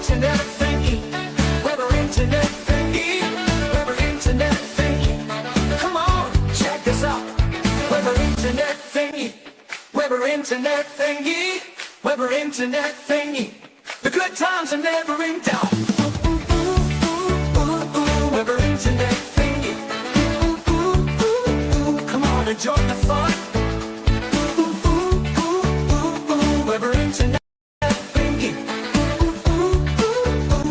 internet thingy. Weber internet thingy. Weber internet thingy. Come on, check this out. Weber internet thingy. Weber internet thingy. Weber internet thingy. The good times are never in doubt. Weber internet thingy. Come on, enjoy the fun. Weber internet thingy.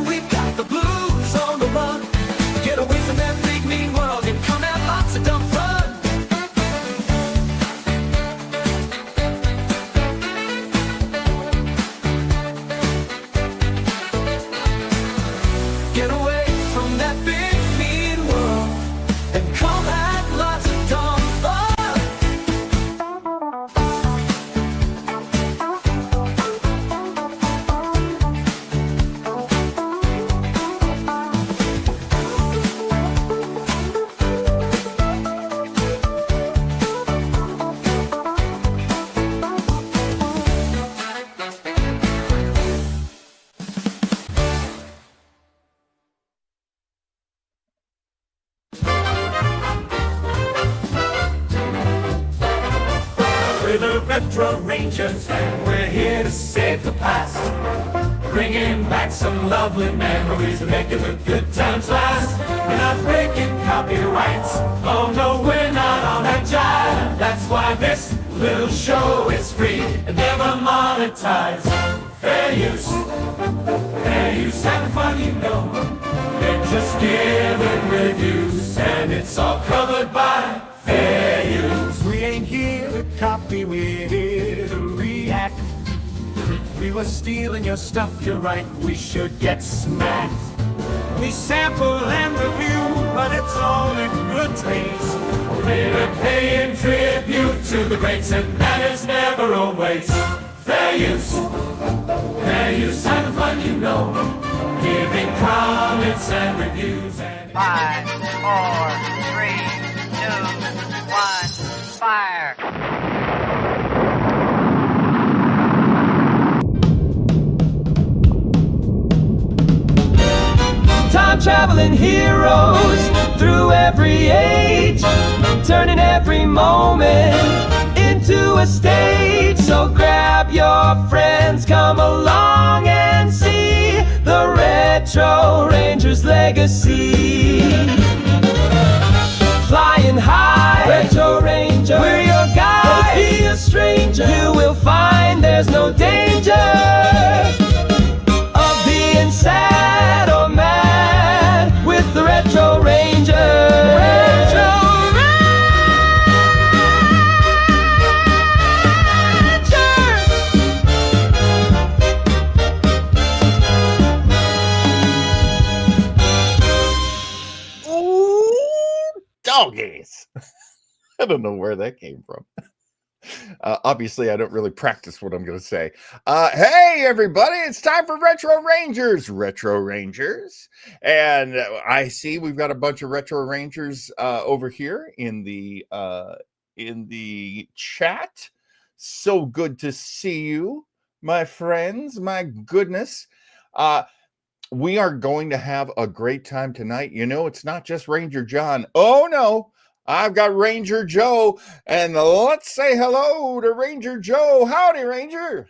We've got the blues on the run. Get away from that big mean world and come have lots of dumb fun. Get away from that big mean world and come have lots of dumb fun. We're the Retro Rangers, and we're here to save the past. Bringing back some lovely memories and making the good times last. We're not breaking copyrights, oh no, we're not on that jive. That's why this little show is free and never monetized. Fair use, having fun, you know. They're just giving reviews, and it's all covered by fair use. We ain't here to copy, we're here to react. We were stealing your stuff, you're right, we should get smacked. We sample and review, but it's all in good taste. We're paying tribute to the greats, and that is never a waste. Fair use, having fun, you know. Giving comments and reviews. And 5, 4, 3, 2, 1, fire! Time traveling heroes through every age, turning every moment into a stage. So grab your friends, come along and see the Retro Rangers legacy. Flying high, Retro Ranger, we're your guide. Don't be a stranger, you will find there's no danger of being sad or mad with the Retro Ranger. Retro Doggies. I don't know where that came from. Obviously, I don't really practice what I'm going to say. Hey, everybody, it's time for Retro Rangers. Retro Rangers. And I see we've got a bunch of Retro Rangers over here in the chat. So good to see you, my friends. My goodness. We are going to have a great time tonight. You know, it's not just Ranger John. Oh, no. I've got Ranger Joe, and let's say hello to Ranger Joe. Howdy, Ranger.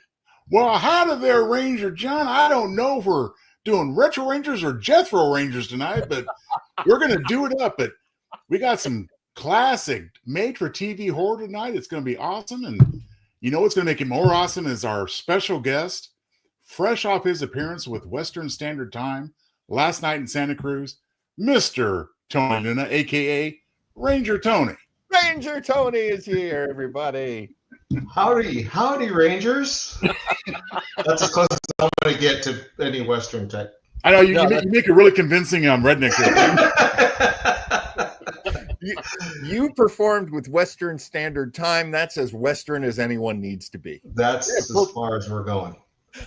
Well, howdy there, Ranger John. I don't know if we're doing Retro Rangers or Jethro Rangers tonight, but we're going to do it up. But we got some classic made-for-TV horror tonight. It's going to be awesome, and you know what's going to make it more awesome is our special guest, fresh off his appearance with Western Standard Time last night in Santa Cruz, Mr. Tony Nuna, a.k.a. Ranger Tony. Ranger Tony is here, everybody. Howdy, Rangers. That's as close as I'm going to get to any Western type. I know, you make a really convincing redneck there. You performed with Western Standard Time. That's as Western as anyone needs to be. That's as far as we're going.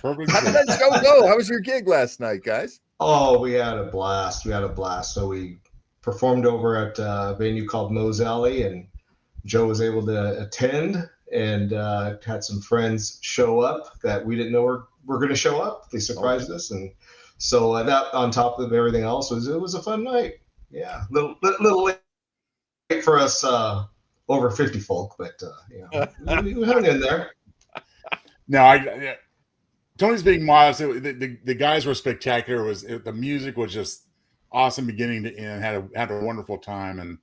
How did that show go? How was your gig last night, guys? Oh, we had a blast. So we performed over at a venue called Moe's Alley, and Joe was able to attend and had some friends show up that we didn't know were going to show up. They surprised us, and So that on top of everything else it was a fun night. Yeah, little late for us over 50 folk, but we hung in there. No, Tony's being modest. The guys were spectacular. The music was just awesome beginning to end. Had a wonderful time, and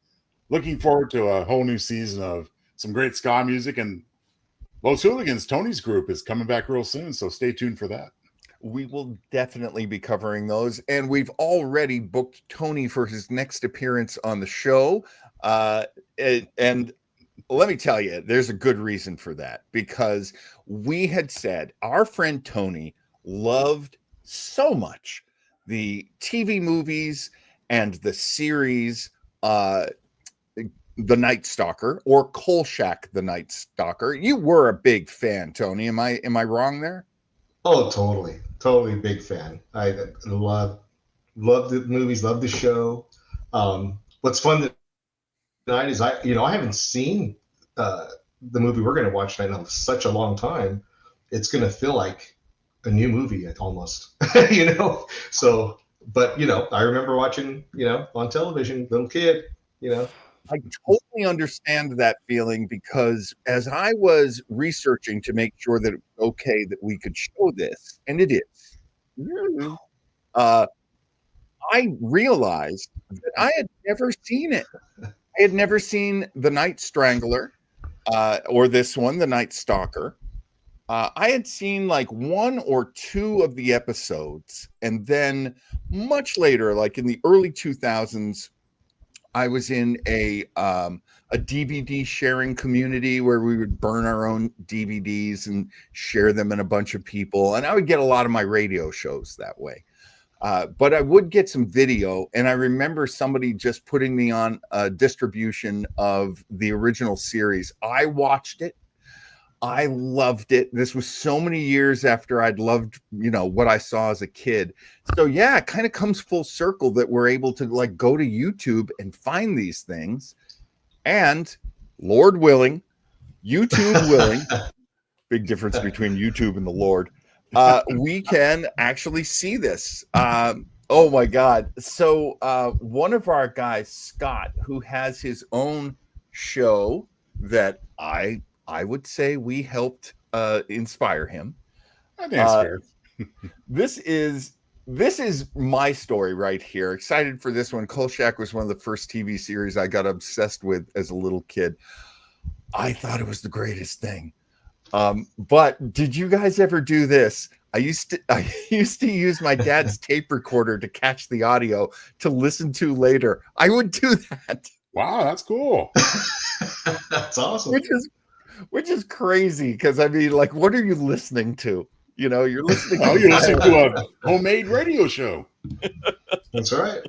looking forward to a whole new season of some great ska music. And Los Hooligans, Tony's group, is coming back real soon, so stay tuned for that. We will definitely be covering those, and we've already booked Tony for his next appearance on the show. And let me tell you, there's a good reason for that, because we had said our friend Tony loved so much the TV movies and the series, The Night Stalker, or Kolchak, The Night Stalker. You were a big fan, Tony. Am I wrong there? Oh, totally big fan. I love the movies, love the show. What's fun tonight is I haven't seen the movie we're going to watch tonight in such a long time. It's going to feel like a new movie almost, So, but I remember watching, on television, little kid, I totally understand that feeling, because as I was researching to make sure that it was okay that we could show this, and it is, I realized that I had never seen it. I had never seen The Night Strangler, or this one, The Night Stalker. I had seen like one or two of the episodes, and then much later, like in the early 2000s, I was in a DVD sharing community where we would burn our own DVDs and share them in a bunch of people. And I would get a lot of my radio shows that way. But I would get some video. And I remember somebody just putting me on a distribution of the original series. I watched it. I loved it. This was so many years after I'd loved, what I saw as a kid. So yeah, it kind of comes full circle that we're able to like go to YouTube and find these things. And Lord willing, YouTube willing, big difference between YouTube and the Lord, we can actually see this. Oh my God. So one of our guys, Scott, who has his own show that I would say we helped inspire him. I think it's fair. This is my story right here. Excited for this one. Kolchak was one of the first TV series I got obsessed with as a little kid. I thought it was the greatest thing. But did you guys ever do this? I used to use my dad's tape recorder to catch the audio to listen to later. I would do that. Wow, that's cool. That's awesome. Which is crazy, because I mean, like, what are you listening to? You're listening. You're listening to a homemade radio show. That's right.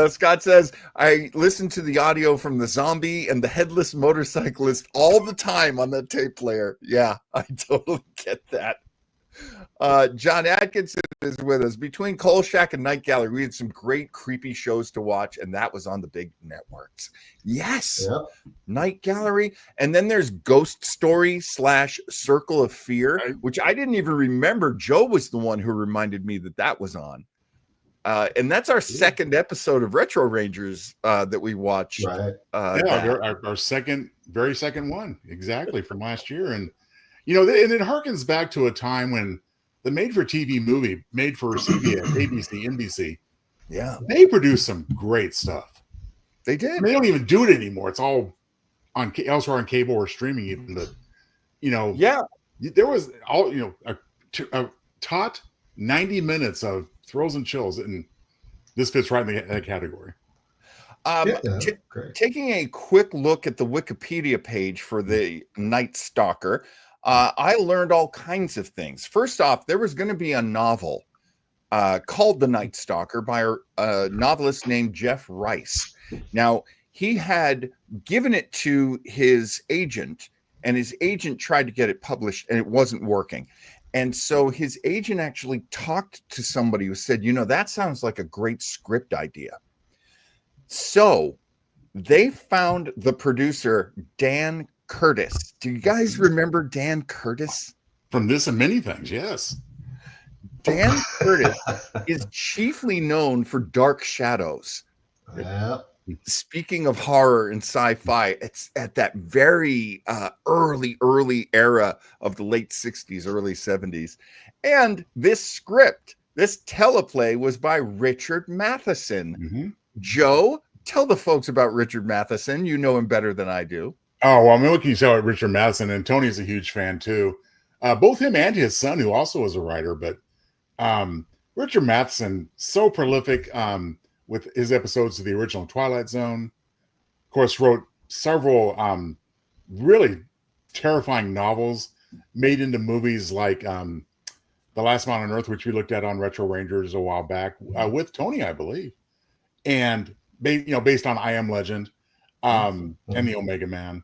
Scott says, I listen to the audio from the zombie and the headless motorcyclist all the time on that tape player. Yeah, I totally get that. John Atkinson is with us. Between Kolchak and Night Gallery, we had some great creepy shows to watch, and that was on the big networks. Yes. Yep. Night Gallery. And then there's Ghost Story / Circle of Fear, which I didn't even remember. Joe was the one who reminded me that was on. And that's our second episode of Retro Rangers that we watched. Right. Our very second one, exactly, from last year. And, and it harkens back to a time when the made-for-TV movie, made for CBS, ABC, NBC, they produced some great stuff. They did. They don't even do it anymore. It's all on elsewhere on cable or streaming even. But, there was a taut 90 minutes of thrills and chills, and this fits right in that category. Taking a quick look at the Wikipedia page for the Night Stalker, I learned all kinds of things. First off, there was going to be a novel called The Night Stalker by a novelist named Jeff Rice. Now, he had given it to his agent, and his agent tried to get it published, and it wasn't working. And so his agent actually talked to somebody who said, that sounds like a great script idea. So they found the producer, Dan Curtis. Do you guys remember Dan Curtis? From this and many things, yes. Dan Curtis is chiefly known for Dark Shadows. Yeah. Speaking of horror and sci-fi, it's at that very early era of the late 60s, early 70s. And this script, this teleplay was by Richard Matheson. Mm-hmm. Joe, tell the folks about Richard Matheson. You know him better than I do. Oh, well, I mean, what can you say about Richard Matheson? And Tony's a huge fan too. Both him and his son, who also was a writer, but Richard Matheson, so prolific with his episodes of the original Twilight Zone. Of course, wrote several really terrifying novels made into movies like The Last Man on Earth, which we looked at on Retro Rangers a while back with Tony, I believe. And, based on I Am Legend and the Omega Man.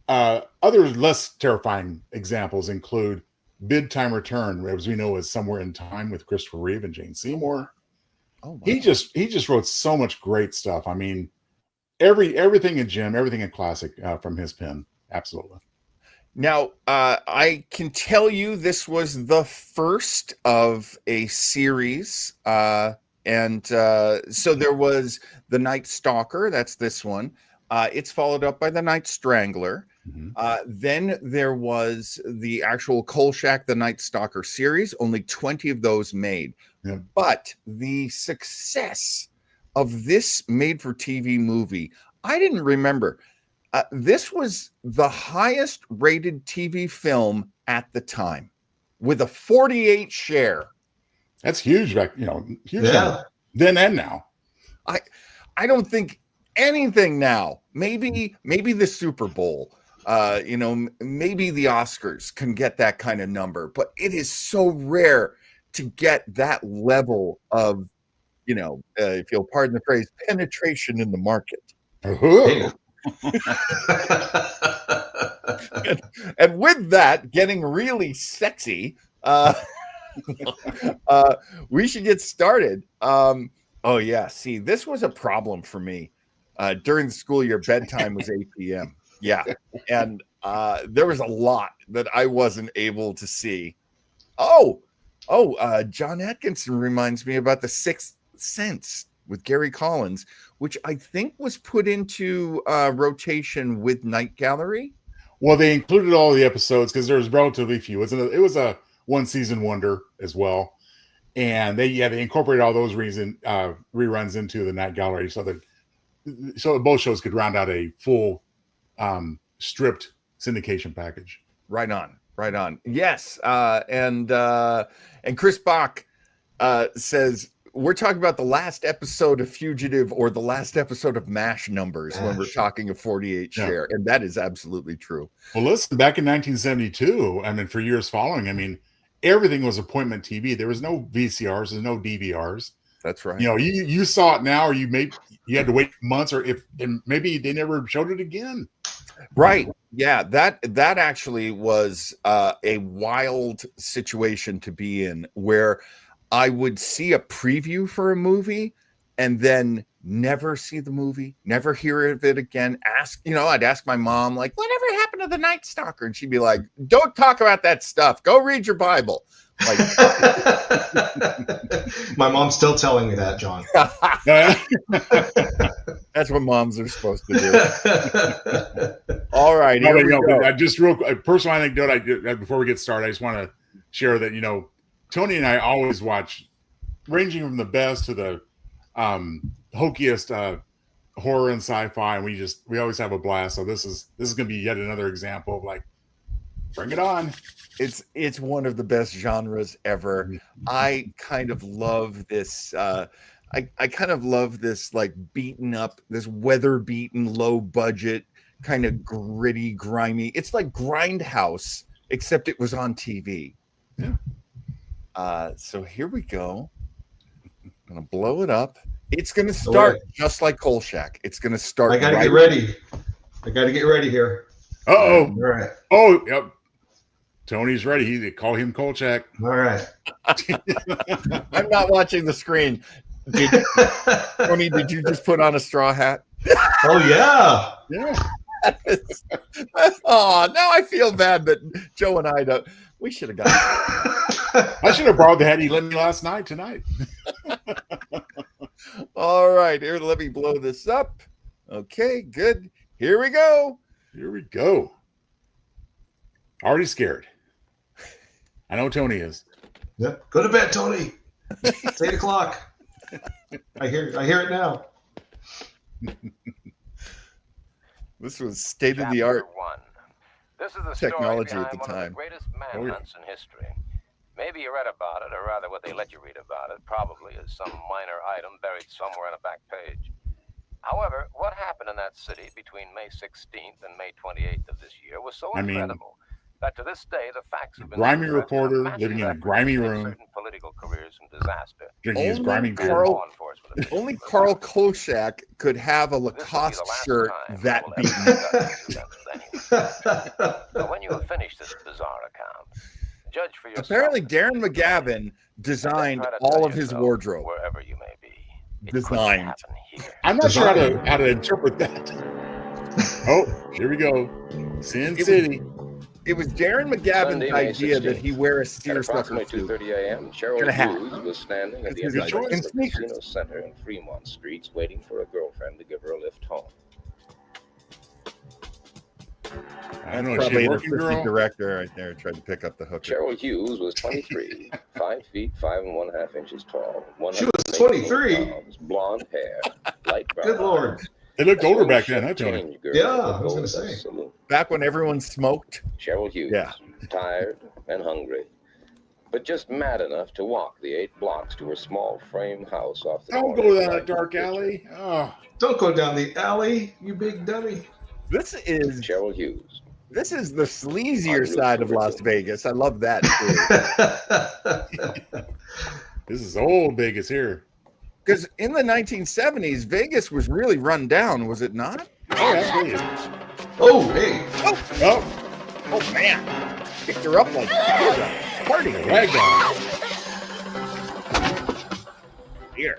Other less terrifying examples include Bid Time Return, as we know is Somewhere in Time with Christopher Reeve and Jane Seymour. Oh, wow. He just wrote so much great stuff. I mean, everything in Jim, everything in classic from his pen. Absolutely. Now, I can tell you this was the first of a series. So there was The Night Stalker. That's this one. It's followed up by The Night Strangler. Mm-hmm. Then there was the actual Kolchak, The Night Stalker series, only 20 of those made. Yeah. But the success of this made-for-TV movie, I didn't remember. This was the highest rated TV film at the time with a 48 share. That's huge, huge. Yeah. Then and now. I don't think anything now, maybe the Super Bowl, maybe the Oscars can get that kind of number, but it is so rare to get that level of, if you'll pardon the phrase, penetration in the market. Uh-huh. And with that, getting really sexy, we should get started. See, this was a problem for me. During the school year, bedtime was 8 p.m. Yeah. And there was a lot that I wasn't able to see. John Atkinson reminds me about The Sixth Sense with Gary Collins, which I think was put into rotation with Night Gallery. Well, they included all the episodes because there was relatively few. It was a one season wonder as well. And they incorporated all those reruns into the Night Gallery so that both shows could round out a full stripped syndication package. Right on. Yes. And Chris Bach says, we're talking about the last episode of Fugitive or the last episode of MASH numbers when we're talking a 48 share. And that is absolutely true. Well, listen, back in 1972, I mean, for years following, everything was appointment TV. There was no VCRs, there's no DVRs. That's right. You saw it now, or you had to wait months, or maybe they never showed it again. Right. Yeah. That actually was a wild situation to be in, where I would see a preview for a movie and then never see the movie, never hear of it again. I'd ask my mom, like, whatever happened to The Night Stalker? And she'd be like, don't talk about that stuff. Go read your Bible. Like, my mom's still telling me that, John. That's what moms are supposed to do. All right. Here we go. Just real quick, personal anecdote before we get started, I just want to share that, Tony and I always watch, ranging from the best to the hokiest horror and sci-fi, and we always have a blast. So this is going to be yet another example of, like, bring it on. It's one of the best genres ever. I kind of love this. I kind of love this, like, beaten up, this weather beaten, low budget, kind of gritty, grimy. It's like Grindhouse, except it was on TV. Yeah. So here we go. I'm gonna blow it up. It's gonna start just like Kolchak. It's gonna start. I gotta get ready. Here. Uh-oh. All right. Oh, yep. Tony's ready. They call him Kolchak. All right. I'm not watching the screen. Tony, did you just put on a straw hat? Oh yeah. Yeah. Oh, now I feel bad that Joe and I don't. We should have got. I should have borrowed the hat you lent me last night tonight. All right, here, let me blow this up. Okay, good. Here we go. Here we go. Already scared. I know Tony is. Yep. Go to bed, Tony. It's 8 o'clock. I hear it now. This was state of the art. Chapter 1. This is the Technology story at the behind one time. of the greatest manhunts in history. Maybe you read about it, or rather what they let you read about it, probably as some minor item buried somewhere on a back page. However, what happened in that city between May 16th and May 28th of this year was so incredible that to this day the facts have been grimy suppressed reporter in a massive living in a effort grimy to save room. certain political careers from disaster. Drinking his grimy beer. Carl- Law enforcement officials Only were Carl found. Kolchak could have a This will be the Lacoste last shirt time that we'll beaten. ever discuss this anyway. So when you have finished this bizarre account, judge for yourself. Apparently, Darren McGavin designed Try to all tell of his yourself, wardrobe. wherever you may be. It Designed. couldn't happen here. I'm not sure how to interpret that. Oh, here we go. Sin City. It was Darren McGavin's Sunday, May idea that 16th. he wear a At seersucker approximately suit. 2:30 a.m., And a Cheryl hat. Hughes was standing at the That's his entrance idea. of And the sneakers. casino center in Fremont Streets, waiting for a girlfriend to give her a lift home. I don't know. Is she Probably a an working assistant girl? director right there tried to pick up the hooker. Cheryl Hughes was 23, 5 feet 5 1/2 inches tall. She was 118 23? pounds, blonde hair, light brown Good Lord. eyes. They looked A older back swing then, huh, shift Tony? change girl Yeah, at the I was gonna Gold Dust say. Saloon. Back when everyone smoked. Cheryl Hughes, Yeah. tired and hungry, but just mad enough to walk the 8 blocks to her small frame house off the Don't corner go of down that Ninth dark and alley. Oh. Don't go down the alley, you big dummy. This is Cheryl Hughes. the sleazier Route side of to Las Richmond. Vegas. I love that too. This is old Vegas here. Because in the 1970s, Vegas was really run down, was it not? Oh, that's Vegas. Oh, hey. Oh, Oh man, picked her up like a party rag down. here.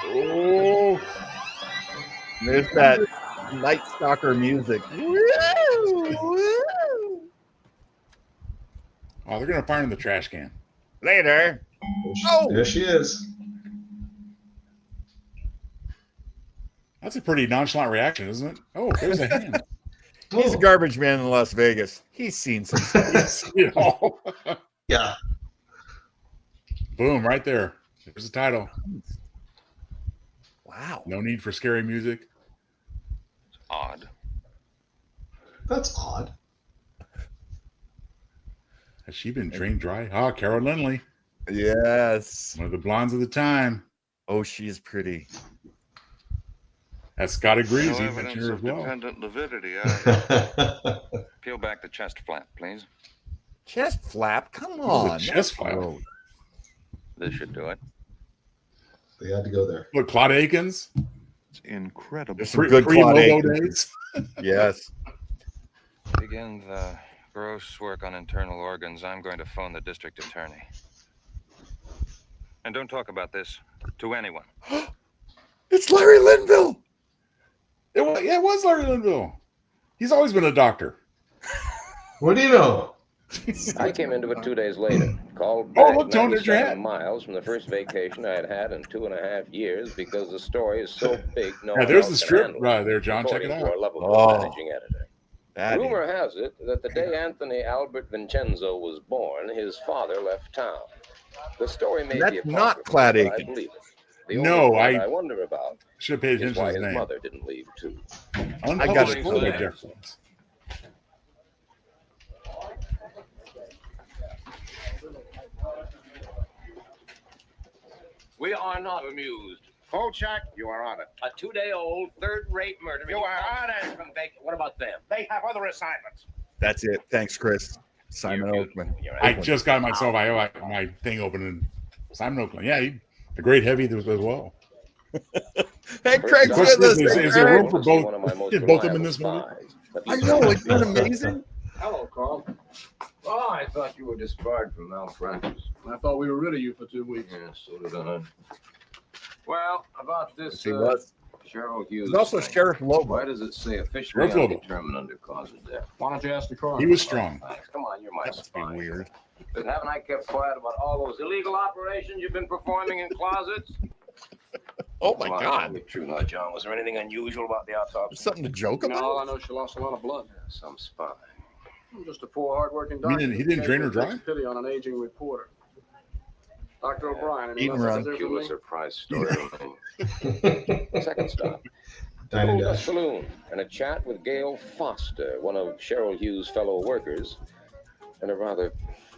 Oh, And there's that Night Stalker music. Woo, woo. oh, they're gonna find her in the trash can. Later. Oh. There she is. That's a pretty nonchalant reaction, isn't it? Oh, there's a hand. He's a garbage man in Las Vegas. He's seen some stuff. Yes, you know. Yeah. Boom, right there. There's the title. Wow. No need for scary music. Odd. That's odd. Has she been drained dry? Ah, Carol Lindley, Yes. one of the blondes of the time. Oh, she's pretty. As Scott agrees, No he's mentioned evidence her of as well. dependent lividity either. Peel back the chest flap, please. Chest flap? Come was a on. chest flap. Oh, This should do it. They had to go there. Look, Claude Akins. It's incredible. There's some good Claude Logo Akins. days. yes. Begin the gross work on internal organs. I'm going to phone the district attorney. And don't talk about this to anyone. It's Larry Linville. It was Larry Linville. He's always been a doctor. What do you know? I came into it 2 days later. Called Oh, back look, Tony, there's your 97 hat. miles from the first vacation I had had in 2.5 years because the story is so big no Yeah, one there's else the can strip handle right there, John. Check it according to our out. lovable Oh. managing editor. That Rumor has it that the day Anthony Albert Vincenzo was born, his father left town. The story may That's be not apocryphal, Claude but I Akins. believe it. The No, only part I I wonder about should have paid is attention to why his his name. mother didn't leave too. Unpublished it. quote by Jeff Jones. We are not amused. Kolchak, you are on it. A 2-day-old, third-rate murder. You are on it from Vegas. What about them? They have other assignments. That's it. Thanks, Chris. Simon Oakland. I just got myself my thing open in Simon Oakland. Yeah, a great heavy as well. Hey, Craig's Question with us. is Hey, there Craig. room for both? Is both of them in this movie? I know. Isn't that amazing? Hello, Carl. Oh, I thought you were disbarred from malpractice. I thought we were rid of you for 2 weeks. Yeah, so did I. Well, about this He was. Cheryl Hughes. There's also Sheriff Lobo. Why does it say officially Sheriff Lobo. undetermined under cause of death? Why don't you ask the coroner? He was strong. Thanks. Come on, you're my That must be spy. weird. But haven't I kept quiet about all those illegal operations you've been performing in closets? Oh my Come on, God. tell me the truth now, John. Was there anything unusual about the autopsy? Something to joke No, all I about? know she lost a lot of blood. Some spy. I'm just a poor, hardworking He doctor. didn't drain her dry? Takes pity on an aging reporter. Dr. O'Brien. and he Eating must run. have everything. Pulitzer Prize story. Second stop. Dine and Oh, the dash. saloon and a chat with Gail Foster, one of Cheryl Hughes' fellow workers, and a rather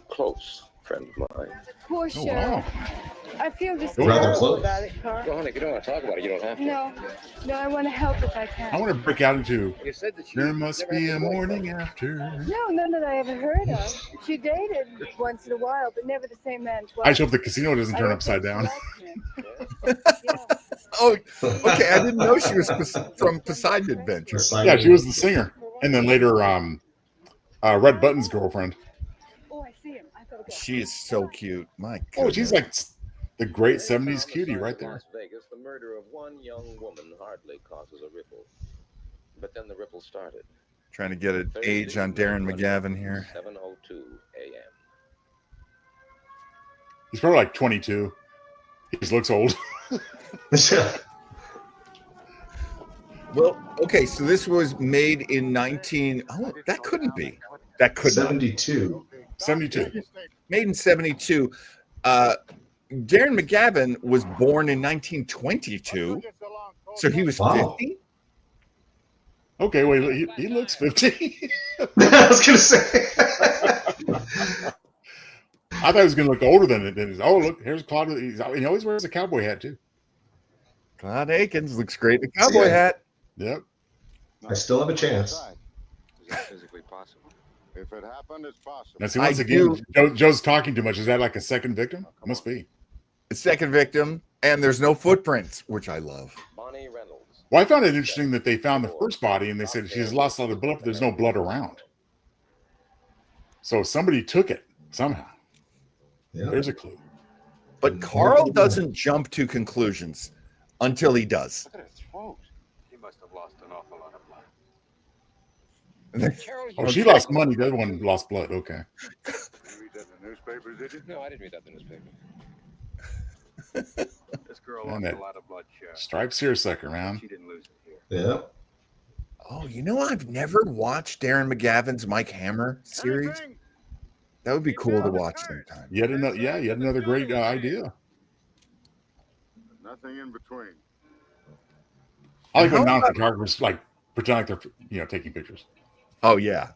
close friend of mine. Poor Oh, Cheryl. wow. I feel just Rather terrible close. about it, Carl. Go on, if you don't want to talk about it, you don't have to. No, I want to help if I I can. want to break out into You said that There Must Be a Morning After. No, none that I ever heard of. She dated once in a while, but never the same man twice. I just hope the casino doesn't I turn don't upside think down. she liked him. Yeah. Oh, okay. I didn't know she was from Poseidon Adventure. Yeah, she was the singer. And then later, Red Button's girlfriend. Oh, I see him. I gotta go. She is so cute. My Oh, goodness. she's like the great 70s cutie right there. Las Vegas, the murder of one young woman hardly causes a ripple. But then the ripple started. Trying to get an age on Darren McGavin here. 7:02 a.m. He's probably like 22. He just looks old. Well, okay, so this was made in 19. Oh, that couldn't be. That could not. 72. 72. Made in 72. Darren McGavin was born in 1922, so he was Wow. 50. Okay, wait, he looks 50. I was going to say. I thought he was going to look older than it. Oh, look, here's Claude. He always wears a cowboy hat, too. Claude Akins looks great in a cowboy hat. Yep. I still have a chance. Is that physically possible? If it happened, it's possible. Now, see, I once again, Joe's talking too much. Is that like a second victim? Must be. The second victim, and there's no footprints, which I love. Bonnie Reynolds. Well, I found it interesting that they found the first body and they said she's lost a lot of blood, but there's no blood around. So somebody took it somehow. Yeah. There's a clue. But Carl doesn't jump to conclusions until he does. Look at her throat. She must have lost an awful lot of blood. Oh, she lost money. The other one lost blood. Okay. You read that in the newspapers, did you? No, I didn't read that in the newspaper. This girl Man, lost that a lot of blood, Sheriff. Stripes seersucker, man. She didn't lose it here. Yeah. Oh, you know, I've never watched Darren McGavin's Mike Hammer series. Anything? That would be cool to watch sometime. Yet another great idea. Nothing in between. I like when How about- non-photographers like pretend like they're taking pictures. Oh, yeah.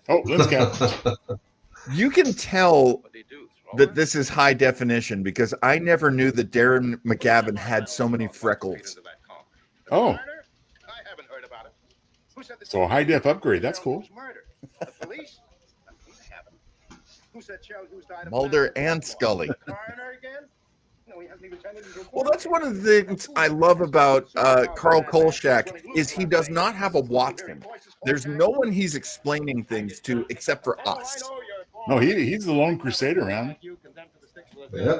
Oh, lens cap. You can tell What do you do? Throw that her? this is high definition because I never knew that Darren McGavin had so many freckles. Oh, Murder? I haven't heard about it. Who said the so a high def upgrade. That's cool. Murder. The police? They haven't. Who said Cheryl Hughes died of Mulder natural and causes? Scully. The coroner again? No, he hasn't even turned it into a Well, court that's case. one of the things I love about Carl Kolchak is he does not have a Watson. There's no one he's explaining things to except for us. No, he's the lone crusader, man. Yeah.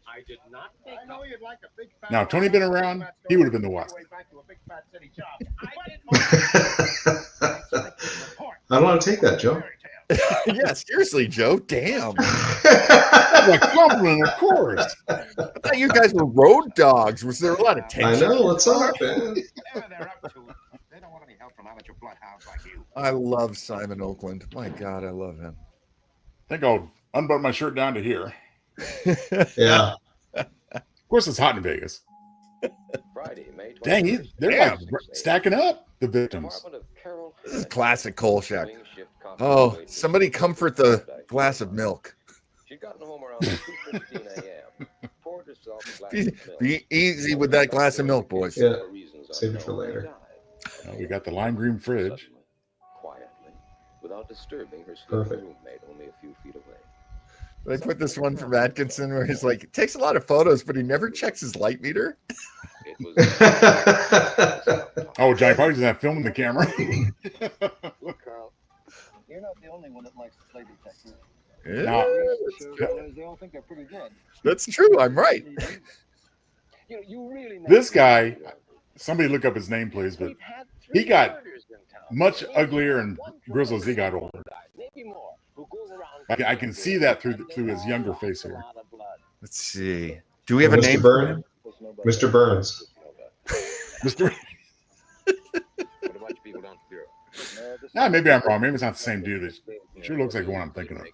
I did not think I know you'd like a big fat Now, if Tony been around, he would have been the Watson. I don't want to take that, Joe. Yeah, seriously, Joe. Damn. Like compliment, of course. I thought you guys were road dogs. Was there a lot of I tension? know. What's up, man? Whatever they're up to, they don't want any help from amateur bloodhounds like you. I love Simon Oakland. My God, I love him. I think I'll unbutton my shirt down to here. Yeah. Of course, it's hot in Vegas. Friday, May 20th. Dang, they're like stacking up the victims. Apartment of Carol This is Hammett. classic Kolchak. Swing shift Oh, compensation. somebody comfort the glass of milk. She'd gotten home around 2:15 a.m. Poured herself a glass Be, of milk. be easy with that glass of milk, boys. Yeah. For reasons Save it for unknown, later. died. We got the lime green fridge. Suddenly, quietly, without disturbing her sleeping Perfect. roommate only a few feet away. They put this one from Atkinson where he's like, it takes a lot of photos, but he never checks his light meter. It was. Oh, Johnny probably doesn't have film in the camera. Look, Carl, you're not the only one that likes to play detective. Yeah, They all think they're pretty good. that's true. I'm right. You really This guy, Somebody look up his name, please. But he got much uglier and grizzled as he got older. I can see that through his younger face here. Let's see. Do we have a name? Mr. Burns. Mr. Nah, maybe I'm wrong. Maybe it's not the same dude. It sure looks like the one I'm thinking of.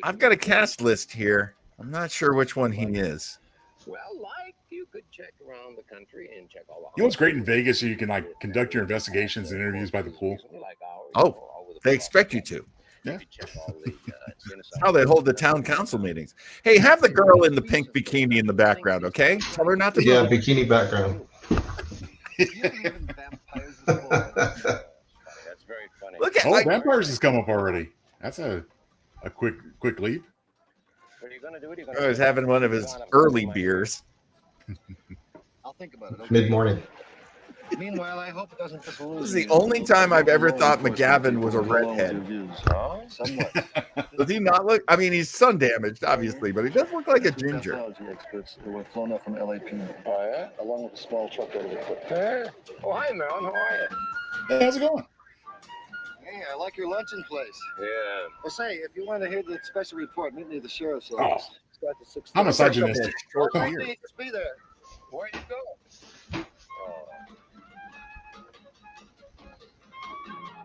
I've got a cast list here. I'm not sure which one he is. Well, like you could check around the country and check all the. You know what's great in Vegas? So you can like conduct your investigations and interviews by the pool. Oh, they expect you to. Yeah. That's how they hold the town council meetings. Hey, have the girl in the pink bikini in the background, okay? Tell her not to. Yeah, bikini background. That's very funny. Look at vampires has come up already. That's a quick leap. What are you gonna do? I was having one of his early beers. I'll think about it. Okay? Mid-morning. Meanwhile, I hope it doesn't. This is the only time I've ever thought McGavin was a redhead. Somewhat. Does he not look? I mean, he's sun damaged, obviously, but he does look like a ginger. Technology experts who were flown up from LAPD. Oh, yeah? Along with a small truckload of equipment. Hey. Oh, hi, Marilyn. How are you? Hey, how's it going? Hey, I like your luncheon place. Yeah. Well, say, if you want to hear the special report, meet me at the sheriff's office. Start at 6:30. I'm misogynistic. Short Just beard. be there. Where you go?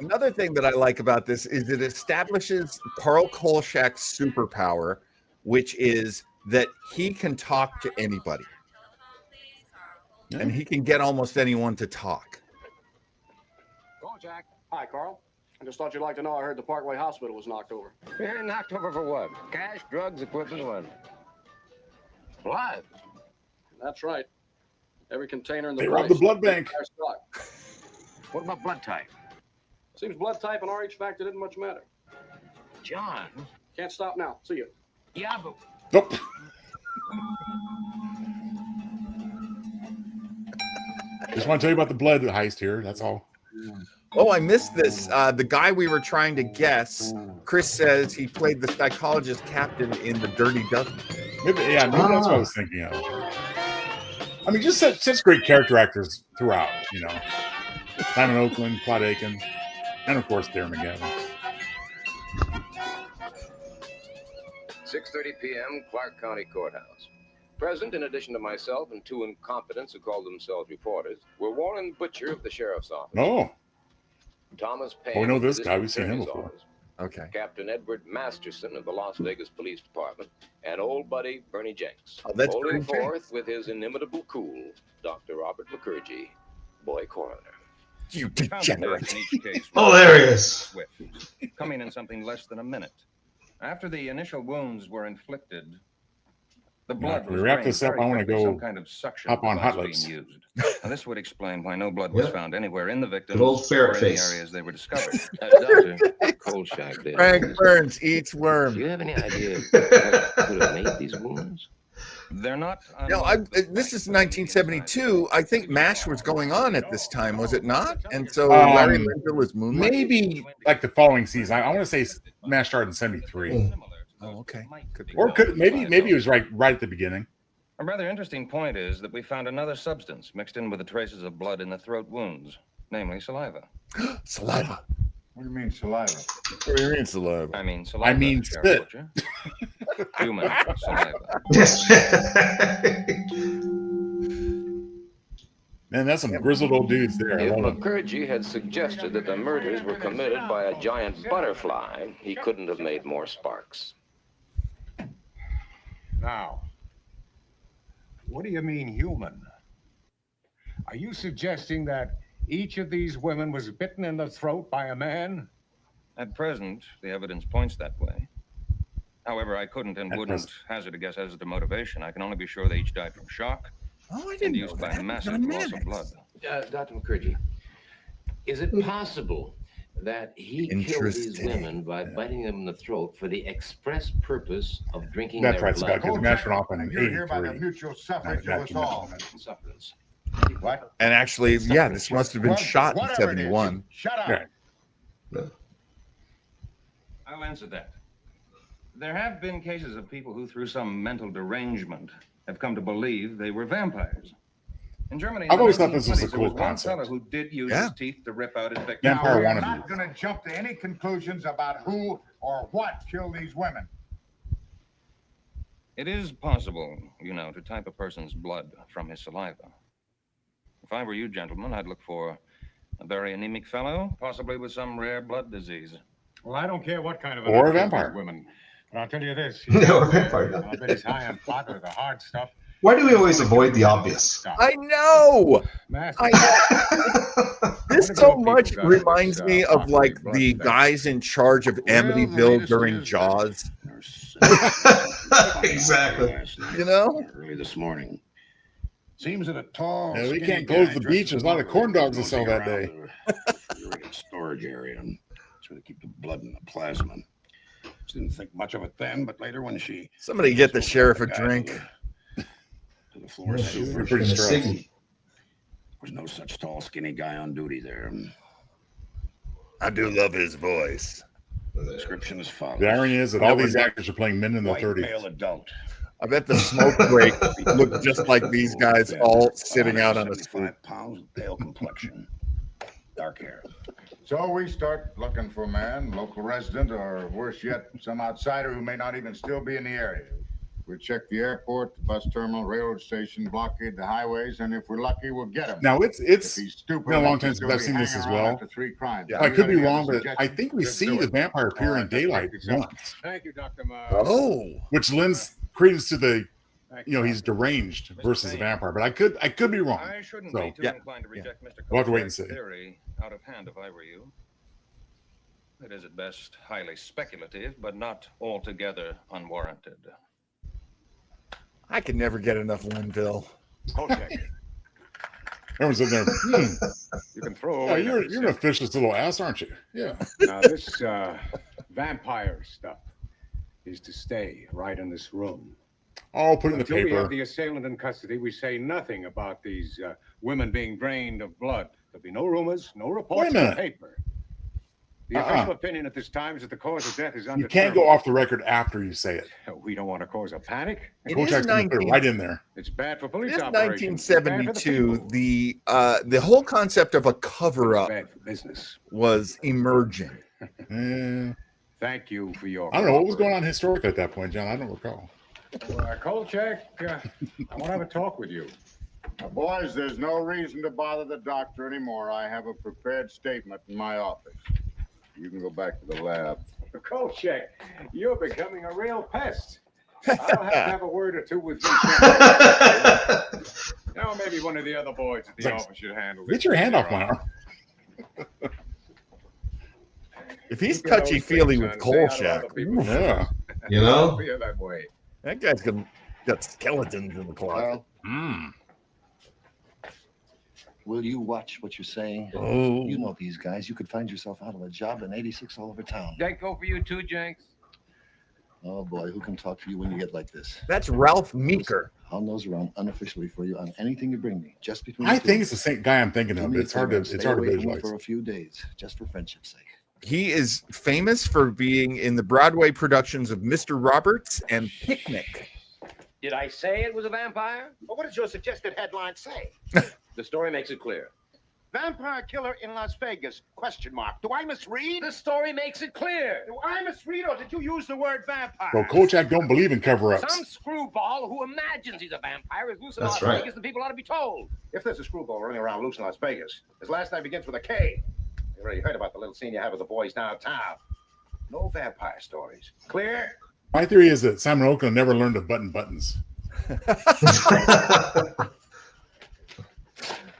Another thing that I like about this is it establishes Carl Kolchak's superpower, which is that he can talk to anybody. And he can get almost anyone to talk. Kolchak. Hi, Carl. I just thought you'd like to know I heard the Parkway Hospital was knocked over. Yeah, knocked over for what? Cash, drugs, equipment, what? Blood. That's right. Every container in the They place. robbed the blood bank. What about blood type? Seems blood type and RH factor didn't much matter. John. Can't stop now. See you. Yeah, but. Nope. Just want to tell you about the blood heist here. That's all. Oh, I missed this. The guy we were trying to guess, Chris says he played the psychologist captain in The Dirty Dozen. Maybe that's what I was thinking of. I mean, just such great character actors throughout, you know. Simon Oakland, Claude Akins, and of course, Darren McGavin. 6:30 p.m., Clark County Courthouse. Present, in addition to myself and two incompetents who called themselves reporters, were Warren Butcher of the Sheriff's Office. Oh. Thomas Payne. Oh, we know this of the guy. We've seen him District before. Attorney's Office. Okay. Captain Edward Masterson of the Las Vegas Police Department, and old buddy Bernie Jenks. Oh, that's holding Bernie forth Jenks. with his inimitable cool, Dr. Robert McCurgy, boy coroner. You degenerate. Hilarious. Coming in something less than a minute. After the initial wounds were inflicted, the blood we was wrap drained this up. very I want to quickly, go some kind of suction hop on device Hot Lips. being used. Now, this would explain why no blood was Yep. found anywhere in the victims Good old ferret or in the face. areas they were discovered. Dr. Kolchak, there. Frank Burns eats Do worm. you have any idea what could have made these wounds? They're not. No, this is 1972. I think MASH was going on at this time, was it not? And so Larry Linville was Moonlight. Maybe like the following season. I want to say MASH started in '73, Oh, okay. or maybe it was right at the beginning. A rather interesting point is that we found another substance mixed in with the traces of blood in the throat wounds, namely saliva. Saliva. What do you mean saliva? What do you mean saliva? I mean saliva. I mean Sheriff spit. Butcher. Human saliva. Man, that's some grizzled old dudes there. I If love them. McCurgy had suggested that the murders were committed by a giant butterfly, he couldn't have made more sparks. Now, what do you mean human? Are you suggesting that each of these women was bitten in the throat by a man? At present, the evidence points that way. However, I couldn't and wouldn't hazard a guess as to motivation. I can only be sure they each died from shock. Oh, I didn't know induced by that. massive loss of blood. Dr. McCurgy, is it possible that he killed these women by biting them in the throat for the express purpose of drinking That's their right, blood? Scott, because MASH went off in You're here by the '83. mutual suffrage of us all. Sufferance. What? And actually, yeah, this must have been Well, shot in whatever it is, 71. Shut up. Right. I'll answer that. There have been cases of people who, through some mental derangement, have come to believe they were vampires. In Germany, I've in the always thought this was a 1920s, there cool one concept. fellow who did use Yeah. his teeth to rip out his victim. Vampire We're wannabe. not going to jump to any conclusions about who or what killed these women. It is possible, you know, to type a person's blood from his saliva. If I were you, gentlemen, I'd look for a very anemic fellow, possibly with some rare blood disease. Well, I don't care what kind of Or a killed these vampire. Women. But I'll tell you this. No, a vampire, no. I bet he's high on pot or the hard stuff. Why do we always avoid the obvious? I know. Master. This so much reminds me of like the guys in charge of Amityville during Jaws. Exactly. You know? Early this morning. Seems that a tall. Yeah, we skinny can't close guy the dressed beach. as There's a lot of corn dogs to nosing sell that around day. the storage area. That's where they keep the blood and the plasma. She didn't think much of it then, but later when she. Somebody get the sheriff a drink. To the floor, Yeah, super. we're pretty stressed. There's no such tall, skinny guy on duty there. I do love his voice. The description is follows. The irony is that all these actors are playing men in their White 30s. male adult. I bet the smoke break looked just like these guys all sitting out on the street. 75 pounds, pale complexion, dark hair. So we start looking for a man, local resident, or worse yet, some outsider who may not even still be in the area. We check the airport, the bus terminal, railroad station, blockade the highways, and if we're lucky, we'll get him. Now it's If he's stupid, been a long let time the since I've duty seen this hang as around well. after 3 crimes. I could be Any other wrong, but I suggestions? think we Just see do the it. vampire appear All in right, daylight let's make it once, Thank you, Dr. Ma. Oh, which lends credence to the, you know, he's deranged versus a vampire. But I could be wrong. I shouldn't So be too inclined to reject Mr. we'll have to wait and Kolchak's see. theory out of hand if I were you. It is at best highly speculative, but not altogether unwarranted. I could never get enough Linville. Kolchak. Everyone's in there. You can throw Yeah, away you're that an officious little ass, aren't you? Yeah. Now, this vampire stuff is to stay right in this room. I'll put it in the Until we have paper. the assailant in custody, we say nothing about these women being drained of blood. There'll be no rumors, no reports Wait a in the minute. paper. The official opinion at this time is that the cause of death is You undetermined. can't go off the record after you say it. We don't want to cause a panic. It Kolchak's is going to put it 19 right in there. It's bad for police It is operations. It's bad for the 1972. people. The whole concept of a cover It's up bad for business. was emerging. Thank you for your. I don't know what was going on historically at that point, John. I don't recall. Kolchak, I want to have a talk with you. Boys, there's no reason to bother the doctor anymore. I have a prepared statement in my office. You can go back to the lab. Kolchak, you're becoming a real pest. I'll have to have a word or two with you. Now, maybe one of the other boys at the office should handle this. Get your hand off my arm. If he's touchy feely with Kolchak, Yeah. You know? Feel that way. that guy's got skeletons in the closet. Will you watch what you're saying? Oh. You know these guys. You could find yourself out of a job in 86 all over town. That go for you too, Jenks? Oh boy, who can talk to you when you get like this? That's Ralph Meeker. I'll nose around unofficially for you on anything you bring me, just between. I the two think of it's the us. same guy I'm thinking Do of. me a It's hard favor, to stay away from me visualize. for a few days, just for friendship's sake. He is famous for being in the Broadway productions of Mr. Roberts and Picnic. Did I say it was a vampire? Well, what does your suggested headline say? The story makes it clear. Vampire killer in Las Vegas? Question mark. Do I misread? The story makes it clear. Do I misread, or did you use the word vampire? So Kolchak don't believe in cover-ups. Some screwball who imagines he's a vampire is loose in That's Las right. Vegas and people ought to be told. If there's a screwball running around loose in Las Vegas, his last name begins with a K. You already heard about the little scene you have with the boys downtown. No vampire stories. Clear? My theory is that Simon Oakland never learned to button buttons.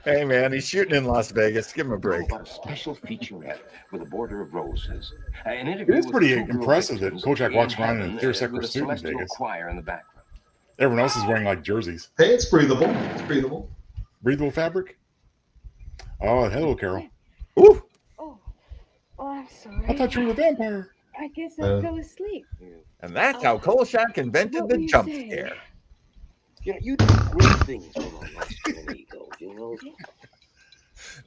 Hey, man, he's shooting in Las Vegas. Give him a break. About a special featurette with a border of roses. An It interview is with pretty two girl impressive that victims Kolchak walks in around in a heaven, Theater with a suit in celestial Vegas. choir in the background. Everyone else is wearing like jerseys. Hey, it's breathable. It's breathable. Breathable fabric. Oh, hello, Carol. Oh, I'm sorry. I thought you were a vampire. I guess I fell asleep. And that's how Kolchak invented What the were you jump saying? scare. You know, you do great things for a masculine ego, you know.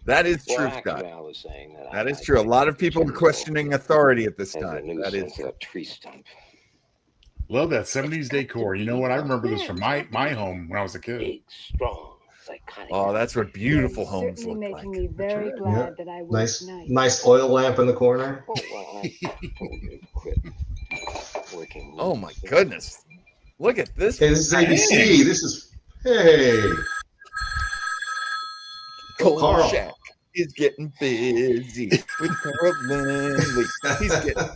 That is Well, true, actually, Scott. I was saying that. That is true. A lot of people are questioning authority at this time. That is a tree stump. Love that 70s decor. You know what? I remember this from my home when I was a kid. Big, strong. It's like Oh, that's what beautiful You're homes certainly look making like. me very right. glad Yeah. that I work Nice, nights. nice oil lamp in the corner. Oh, well, I told you to quit working. Oh my goodness. Look at this. Hey, this is ABC. This is, hey, Carl. Kolchak is getting busy with Carl Lindley. He's getting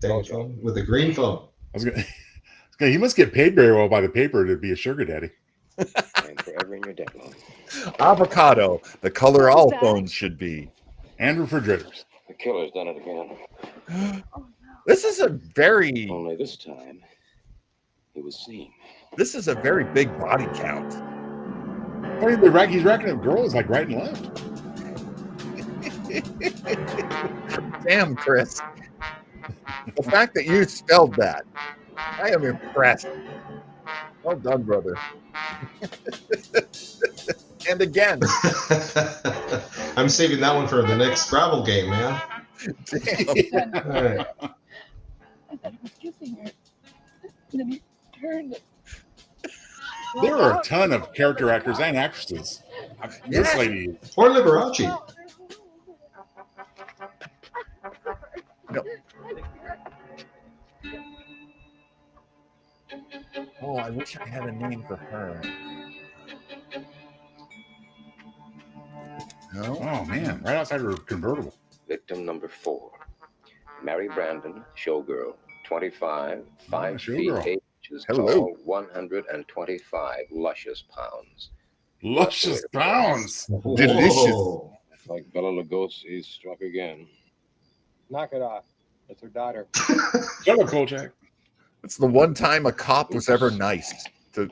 Dang phone with a green phone. He must get paid very well by the paper to be a sugar daddy. And forever in your debt, Mom. avocado, the color What all was that? phones should be. And refrigerators. The killer's done it again. This is a very Only this time, he was seen. this is a very big body count. He's racking up girls like right and left. Damn, Chris. The fact that you spelled that, I am impressed. Well done, brother. And again. I'm saving that one for the next Scrabble game, man. Damn. All right. I was kissing her. And then he turned. There are a ton of character actors and actresses. This lady. Or Liberace. No. Oh, I wish I had a name for her. No? Oh, man. Right outside her convertible. Victim number 4. Mary Brandon, showgirl, 25, 5 feet, showgirl. 8 inches Hello. tall, 125 luscious pounds. Luscious pounds. Delicious. Whoa. Like Bela Lugosi struck again. Knock it off. That's her daughter. Shut up, Kolchak. It's the one time a cop was ever nice to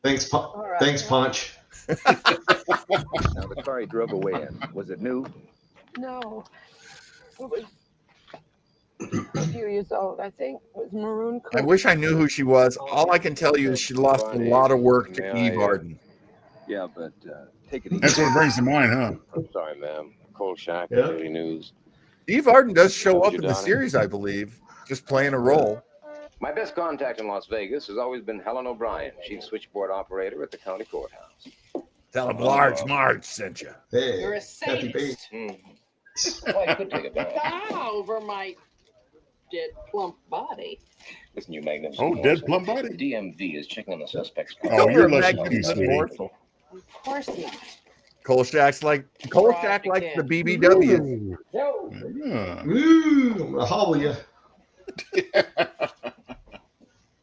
Thanks, right. Thanks, Punch. Now, the car he drove away in, was it new? No. It was a few years old, I think. It was maroon I color. wish I knew who she was. All I can tell you is she lost a lot of work to May I, Eve Arden. Yeah, but take it easy. That's what brings to mind, huh? I'm sorry, ma'am. Kolchak, Yeah. Daily News. Eve Arden does show How's up your in the daughter? series, I believe, just playing a role. My best contact in Las Vegas has always been Helen O'Brien, chief switchboard operator at the county courthouse. Tell him Large Marge sent you. Hey, You're a Happy sadist. Well, I could take a bath. Over my dead plump body. Listen, you magnificent. Oh, morsel. dead plump body? The DMV is checking on the suspect's car. Oh, you're A lucky too, magnificent sweetie. morsel. Of course not. Kolchak likes the BBW. Yeah. Ooh, I'm gonna hobble you.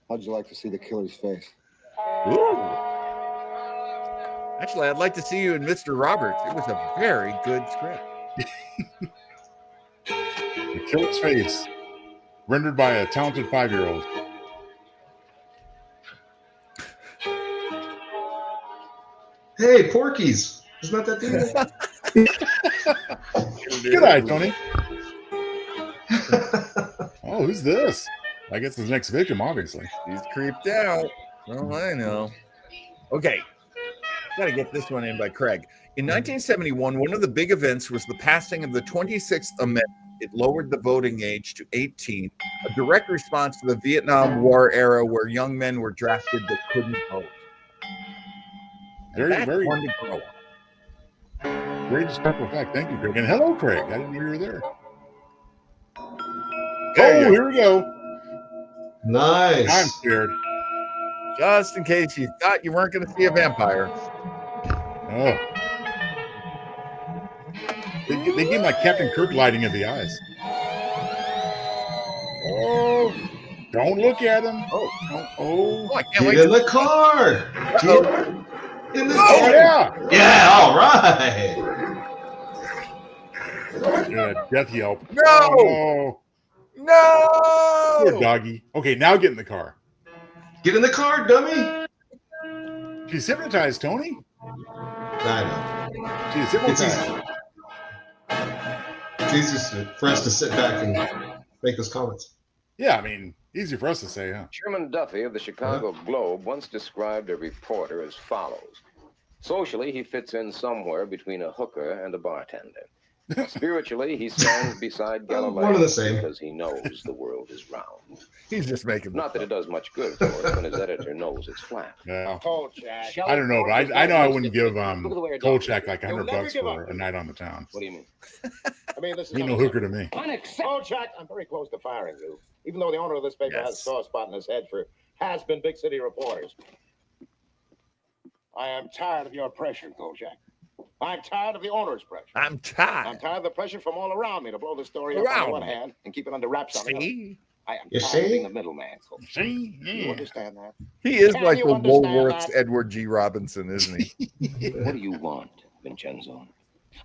How'd you like to see the killer's face? Ooh. Actually, I'd like to see you in Mr. Roberts. It was a very good script. The killer's face. Rendered by a talented 5-year-old. Hey, Porky's. Isn't that deal? Good eye, Tony. Oh, who's this? I guess the next victim, obviously. He's creeped out. Well, I know. Okay. Got to get this one in by Craig. In 1971, one of the big events was the passing of the 26th Amendment. It lowered the voting age to 18, a direct response to the Vietnam War era where young men were drafted but couldn't vote. Very, very, One to grow up. very disrespectful fact. Thank you, Craig. And hello, Craig. I didn't know you were there. There you go. Here we go. Nice. I'm scared. Just in case you thought you weren't going to see a vampire. Oh. They gave my Captain Kirk lighting of the eyes. Oh, don't look at him. Oh, I can't Get wait in to the car. Get in the Oh, car. yeah. Yeah, all right. Death yelp. No! Oh, No! poor doggy. Okay, now get in the car. Get in the car, dummy. She's hypnotized, Tony. I know. She's It's hypnotized. easy for us to sit back and make those comments. Yeah, I mean, easy for us to say, huh? Sherman Duffy of the Chicago Globe once described a reporter as follows. Socially, he fits in somewhere between a hooker and a bartender. Spiritually, he stands beside Galileo One and the same. because he knows the world is round. He's just making Not that it does much good, of course, when his editor knows it's flat. Yeah. Kolchak. I don't know, but I know I wouldn't give Kolchak like $100 for a night on the town. What do you mean? I mean, this is Ain't no hooker to me. Kolchak, I'm very close to firing you, even though the owner of this paper has a sore spot in his head for has-been big city reporters. I am tired of your pressure, Kolchak. I'm tired of the owner's pressure. I'm tired. I'm tired of the pressure from all around me to blow the story up on the one hand and keep it under wraps on the other. I am tired of being the middleman, Coach. See? You understand that? He is Can like you the understand Woolworth's that? Edward G. Robinson, isn't he? What do you want, Vincenzo?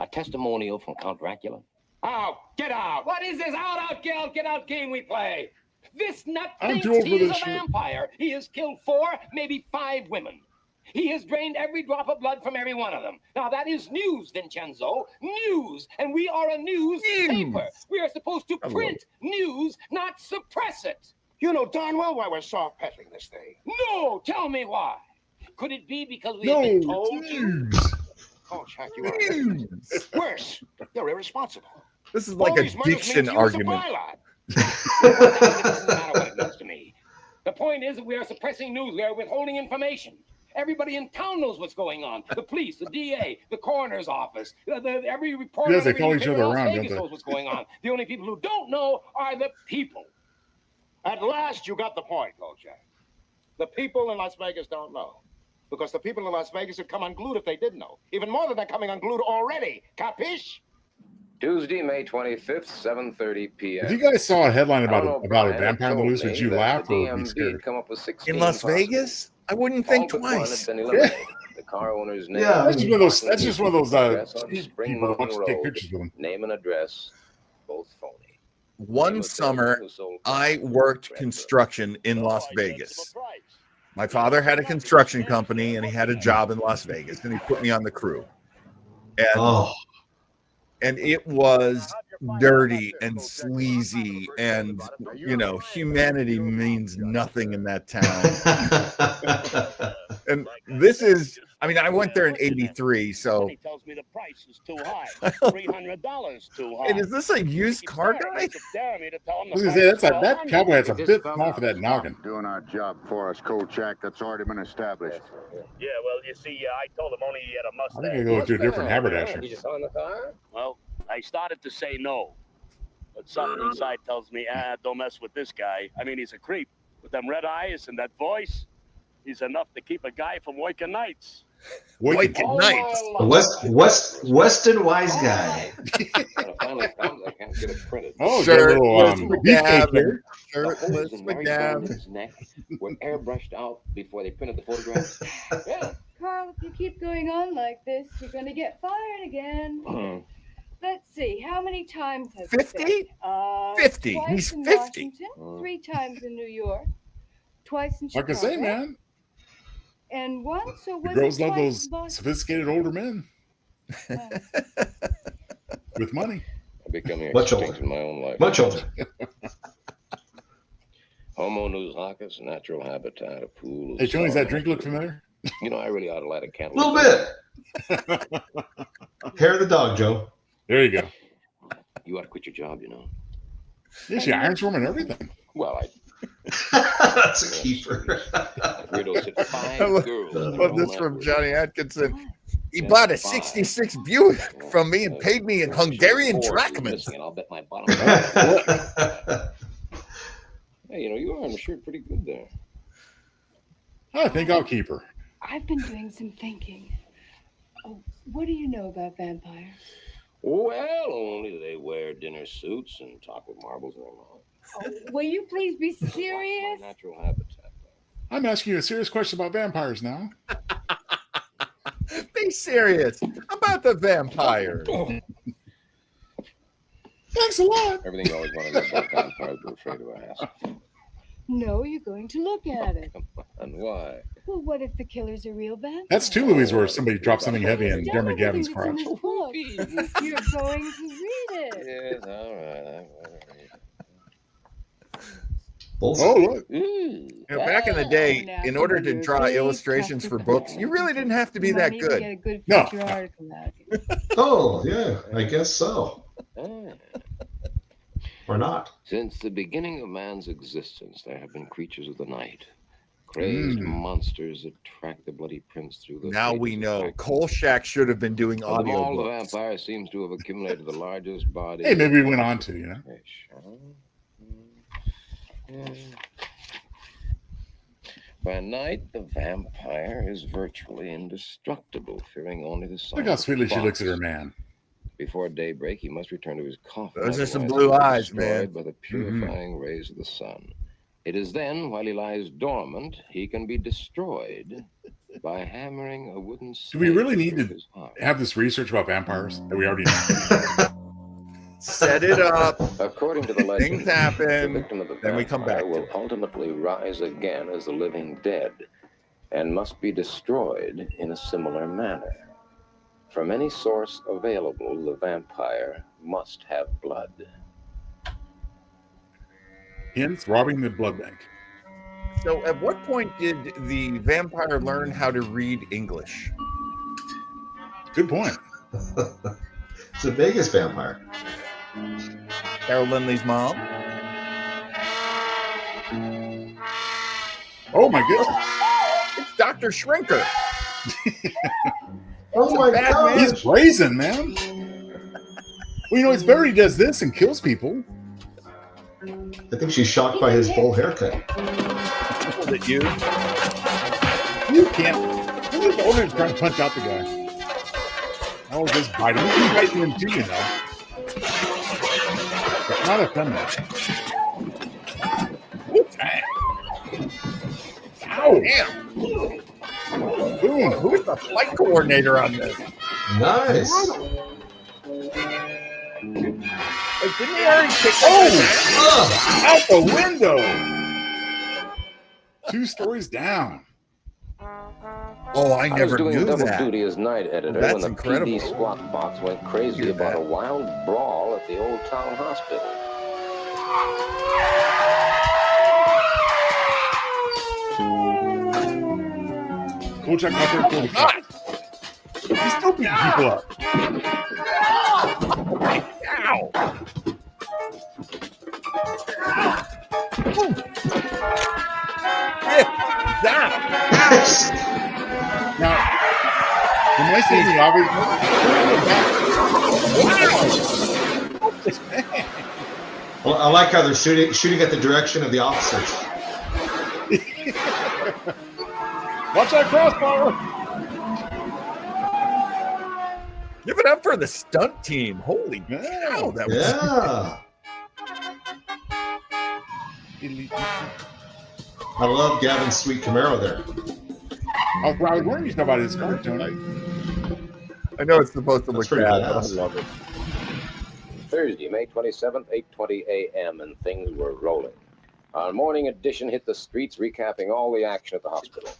A testimonial from Count Dracula? Out! Get out! What is this get out game we play? This nut I'm thinks too old he for is this a shit. vampire. He has killed 4, maybe 5 women. He has drained every drop of blood from every one of them. Now that is news, Vincenzo. News. And we are a news paper. We are supposed to print news, not suppress it. You know darn well why we're soft pedaling this thing. No, tell me why. Could it be because we have been told to? Kolchak, you are worse. You're irresponsible. This is like All a these murders diction means you as a argument. byline. It doesn't matter what it means to me. The point is that we are suppressing news. We are withholding information. Everybody in town knows what's going on. The police, the DA, the coroner's office, every reporter. Yes, they every call each newspaper other in Las around, Vegas don't they? knows what's going on. The only people who don't know are the people. At last, you got the point, Kolchak. The people in Las Vegas don't know. Because the people in Las Vegas would come unglued if they did know. Even more than they're coming unglued already. Capiche? Tuesday, May 25th, 7:30 p.m. If you guys saw a headline I don't about know, a Brian vampire in the told loose, would me you that laugh the or be DMV scared? had come up with 16 In Las possible. Vegas? I wouldn't All think but one twice. had been eliminated. The car owner's name. Yeah. That's just one of those. That's just one of those Address on cheap Spring people that Mountain wants to take Road. pictures with them. Name and address, both phony. One summer, I worked construction in Las Vegas. My father had a construction company, and he had a job in Las Vegas, and he put me on the crew. And it was dirty and sleazy, and humanity means nothing in that town. And this is, I went there in '83, so. He tells me the price is too high. $300 too high. And is this a used car guy? I was gonna say that cowboy has a bit small for that noggin. Doing our job for us, Kolchak. That's already been established. Yeah, well, you see, I told him only he had a I mustache. think I go to a different haberdasher. Did you sell in the car? Well, I started to say no. But something inside tells me, don't mess with this guy. I mean, he's a creep. With them red eyes and that voice, he's enough to keep a guy from working nights. Working nights. Weston wise guy. Finally comes, I can't get it printed. Oh, Shirtless beefcake McGavin. here. Shirtless McGavin. His neck were airbrushed out before they printed the photograph. Yeah. Carl, if you keep going on like this, you're going to get fired again. Let's see, how many times has 50? it been? 50. Twice He's in 50. Washington, 3 times in New York, twice in Like Chicago. I say, man, And once, or the was girls it love twice those in Boston? sophisticated older men with money. I'm becoming Much extinct older. in my own life. Much older. Homo news hawkers, natural habitat, a pool. Hey, Tony, does that drink look familiar? You know, I really ought to light a A candle. little bit. Hair of the dog, Joe. There you go. You ought to quit your job, you know. Yeah, she irons for him and everything. Well, That's a keeper. Weirdos hit 5 I love girls. this from Johnny Atkinson. He bought a 66 Buick from me and paid me in Hungarian drachmas. And I'll bet my bottom. Hey, you know, you are on the shirt pretty good there. I think I'll keep her. I've been doing some thinking. Oh, what do you know about vampires? Well, only they wear dinner suits and talk with marbles in their mouth. Oh, will you please be serious? Natural habitat. I'm asking you a serious question about vampires now. Be serious about the vampire. Thanks a lot. Everything you always wanted to know about vampires, but afraid to ask. No, you're going to look at it. And why? Well, what if the killers are real vampires? That's 2 movies where somebody dropped something heavy in Damn Darren McGavin's everything that's in crotch. this book. You're going to read it. Yes, all right. Bullseye. Oh, look. You know, back in the day, in order to draw illustrations for books, you really didn't have to be that good. Get a good No. feature article out of it. Oh, yeah, I guess so. Ah. Or not. Since the beginning of man's existence, there have been creatures of the night. Crazed monsters that track the bloody prints through the Now we pages of know. fact- Kolchak should have been doing Of them all, the audiobooks. vampire seems to have accumulated the largest body. Hey, maybe of we went on to, fish, huh? Yeah. By night, the vampire is virtually indestructible, fearing only the sun. Look how of sweetly she fox. looks at her man. Before daybreak, he must return to his coffin. Those are some otherwise blue he'll be eyes, destroyed man. by the purifying rays of the sun. It is then, while he lies dormant, he can be destroyed by hammering a wooden Do we stake really need through to his heart. have this research about vampires that we already know? Set it up. According to the legend, Things happen. the victim of the Then we come back vampire to will ultimately rise again as the living dead and must be destroyed in a similar manner. From any source available, the vampire must have blood. Hence, robbing the blood bank. So, at what point did the vampire learn how to read English? Good point. It's the biggest vampire. Carol Lindley's mom. Oh my goodness! It's Dr. Shrinker. Oh my God! He's brazen, man. Well, you know, it's better he does this and kills people. I think she's shocked by his full haircut. Was it you? You can't. Look at the older trying to punch out the guy. Oh, just bite him. You can bite him too, you know. It's not a fun Ow! Damn. Boom. Who's the flight coordinator on this? Nice. Like, didn't he already kick Out the window. 2 stories down. Oh, I I was never doing knew double that. duty as night editor That's when the incredible. PD squawk box went crazy about a wild brawl at the Old Town Hospital. Kolchak out there killed the cop. He's still beating people up. Ow! Now, am I saying the obvious? Well, I like how they're shooting at the direction of the officers. Watch that crossfire! Give it up for the stunt team. Holy cow, that was I love Gavin's sweet Camaro there. I was wondering about his car, Tony. I know it's supposed to That's look pretty bad, but I badass. love it. Thursday, May 27th, 8:20 a.m., and things were rolling. Our morning edition hit the streets, recapping all the action at the hospital.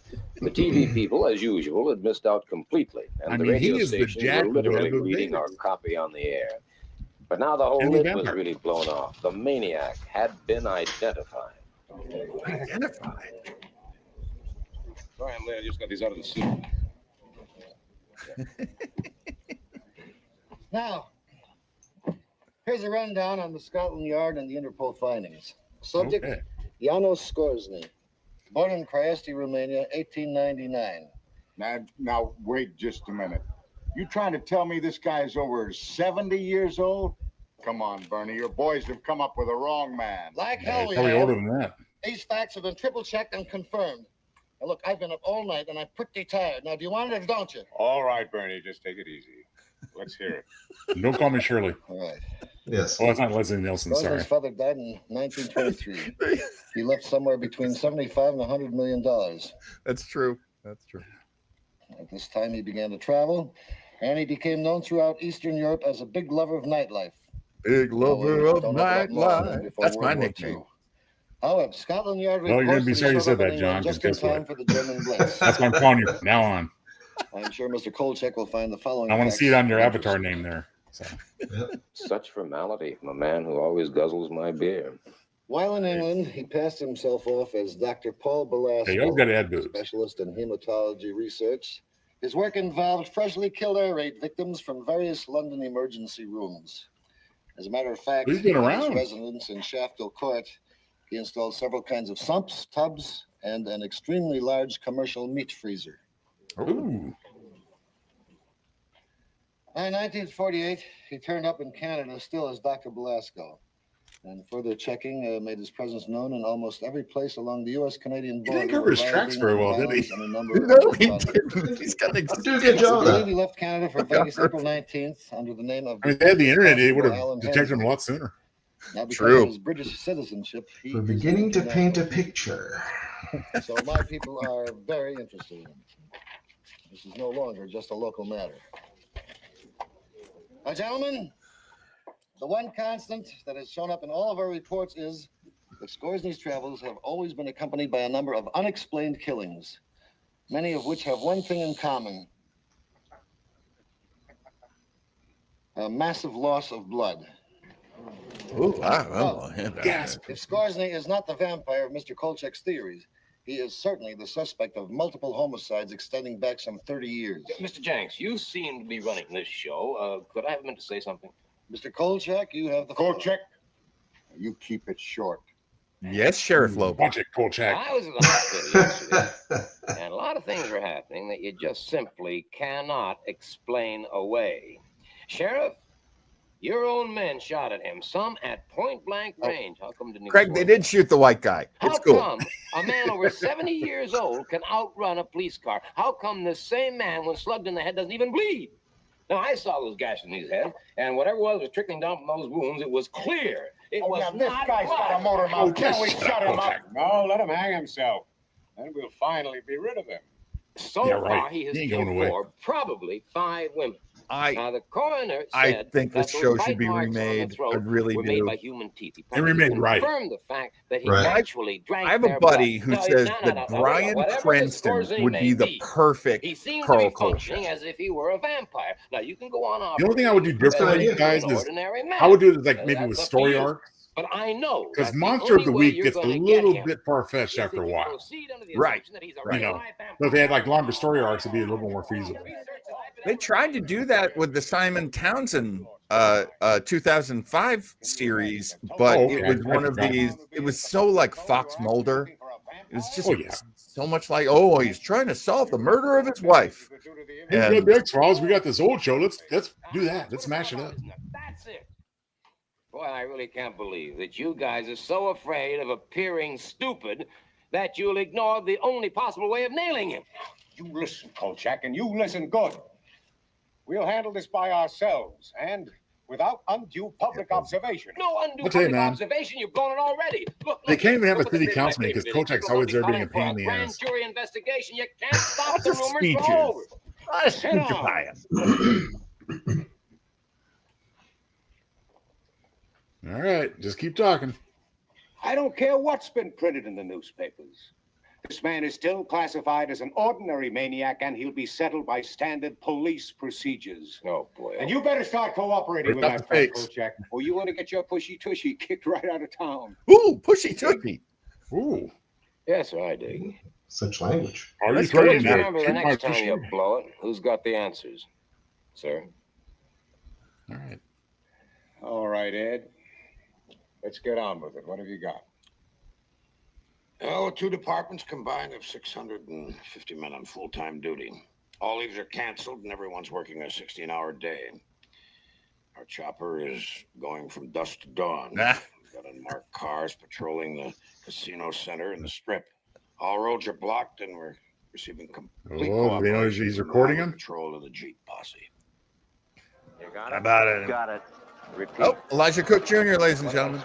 The TV people, as usual, had missed out completely, and the radio stations were literally reading our copy on the air. But now the whole lid was really blown off. The maniac had been identified. Identified? Sorry, I'm late. I just got these out of the suit. Now, here's a rundown on the Scotland Yard and the Interpol findings. Subject, Okay. Janos Skorzny. Born in Craiesti, Romania, 1899. Now, wait just a minute. You trying to tell me this guy is over 70 years old? Come on, Bernie. Your boys have come up with a wrong man. Like hell we Probably have. older than that. These facts have been triple checked and confirmed. Now look, I've been up all night and I'm pretty tired. Now, do you want it or don't you? All right, Bernie, just take it easy. Let's hear it. Don't call me Shirley. All right. Yes. Oh, that's not Leslie Nielsen, sorry. His father died in 1923. He left somewhere between 75 and 100 million dollars. That's true. That's true. At this time, he began to travel, and he became known throughout Eastern Europe as a big lover of nightlife. Big lover of Don't know about more than nightlife. before That's World my War nickname. II. However, Scotland Yard Well, you're going to be reports sorry you he said showed up that, in John, England because just in guess time what? for the German Blitz. That's what I'm calling you from now on. I'm sure Mr. Kolchak will find the following. I want to see it facts on your avatar interesting. name there. So. Such formality from a man who always guzzles my beer. While in England, he passed himself off as Dr. Paul Belasco, Hey, y'all got to add boobs. specialist in hematology research. His work involved freshly killed air raid victims from various London emergency rooms. As a matter of fact, He's been in around. his residence in Shafto Court, he installed several kinds of sumps, tubs, and an extremely large commercial meat freezer. Ooh. In 1948, he turned up in Canada still as Dr. Belasco. And further checking made his presence known in almost every place along the U.S.-Canadian border. He didn't cover his tracks very well, did he? And a number No, of he didn't. He's got an Do a good job. I believe he left Canada for Vegas April 19th under the name of... I mean, they had the internet, they would have Alan detected him Hensley. a lot sooner. Now, because True. of his British citizenship, he We're is beginning to paint a international. picture. So my people are very interested in him. This is no longer just a local matter. Now, gentlemen, the one constant that has shown up in all of our reports is that Scoresby's travels have always been accompanied by a number of unexplained killings, many of which have one thing in common: a massive loss of blood. Ooh, wow. Well, Gasp. if Scoresby is not the vampire of Mr. Kolchak's theories, he is certainly the suspect of multiple homicides extending back some 30 years. Mr. Jenks, you seem to be running this show. Could I have a minute to say something? Mr. Kolchak, you have the Kolchak, you keep it short. Yes, Sheriff Loeb. Watch it, Kolchak. I was at the hospital yesterday, and a lot of things were happening that you just simply cannot explain away. Sheriff, your own men shot at him, some at point-blank range. How come didn't he Craig, they did shoot the white guy. It's How cool. come a man over 70 years old can outrun a police car? How come this same man, when slugged in the head, doesn't even bleed? Now, I saw those gashes in his head, and whatever was trickling down from those wounds, it was clear. It was Now, this not guy's blood. got a motor mouth. Can't we shut shut up, him up? Kolchak. No, let him hang himself. Then we'll finally be rid of him. So Yeah, right. far, he has He ain't killed going away. 4, probably 5 women. Now, the coroner I said think that this those show bite should be marks on the remade. I throat really were made do. by human teeth. He And remade right. confirmed the fact that he Right. actually drank I have a their buddy blood. who Now, says no, that no, Bryan whatever the Cranston Scorsese would may be the be, perfect he seems Carl to be functioning Kolchak. as if he were a vampire. Now, you can go on The only thing I would do That's differently, an idea. guys, an is ordinary man. I would do it like maybe That's with up to story you. arcs. But I know Because that Monster of the only way Week you're gets a gonna get little him bit far-fetched is after if a you while. proceed under the Right. assumption that he's a You know, real live but if they had vampire. like longer story arcs, it'd be a little more feasible. They tried to do that with the Simon Townsend 2005 series, but Oh, it okay. was one of these. It was so like Fox Mulder. It was just Oh, yeah. so much like, oh, he's trying to solve the murder of his wife. Hey, we And got the X-Files. We got this old show. Let's do that. Let's smash it up. That's it. Boy, I really can't believe that you guys are so afraid of appearing stupid that you'll ignore the only possible way of nailing him. You listen, Kolchak, and you listen good. We'll handle this by ourselves and without undue public observation. No undue I'll tell you, public man. observation. You've blown it already. Look, They can't even have a look what city they did in my council meeting because paper. Kolchak's always there being a Calling pain in the for grand ass. jury investigation. You can't stop Lots the of rumors. speeches. Go over. Sit down. All right, just keep talking. I don't care what's been printed in the newspapers. This man is still classified as an ordinary maniac, and he'll be settled by standard police procedures. Oh, boy. And you better start cooperating with Bring that up the friend, fakes. Kolchak, or you want to get your pushy tushy kicked right out of town. Ooh, pushy tookie. Ooh, Yes, I dig. Such language. are you Let's threatening to Remember, the shoot my next time tushy? you blow it, who's got the answers? Sir? All right. All right, Ed. Let's get on with it. What have you got? Well, 2 departments combined of 650 men on full-time duty. All leaves are canceled and everyone's working a 16-hour day. Our chopper is going from dusk to dawn. Ah. We've got unmarked cars patrolling the casino center and the strip. All roads are blocked and we're receiving complete Oh, do they know cooperation he's from the recording highway him? patrol of the Jeep posse. You got How about it? Got it. Repeat. Oh, Elijah Cook Jr., ladies and gentlemen.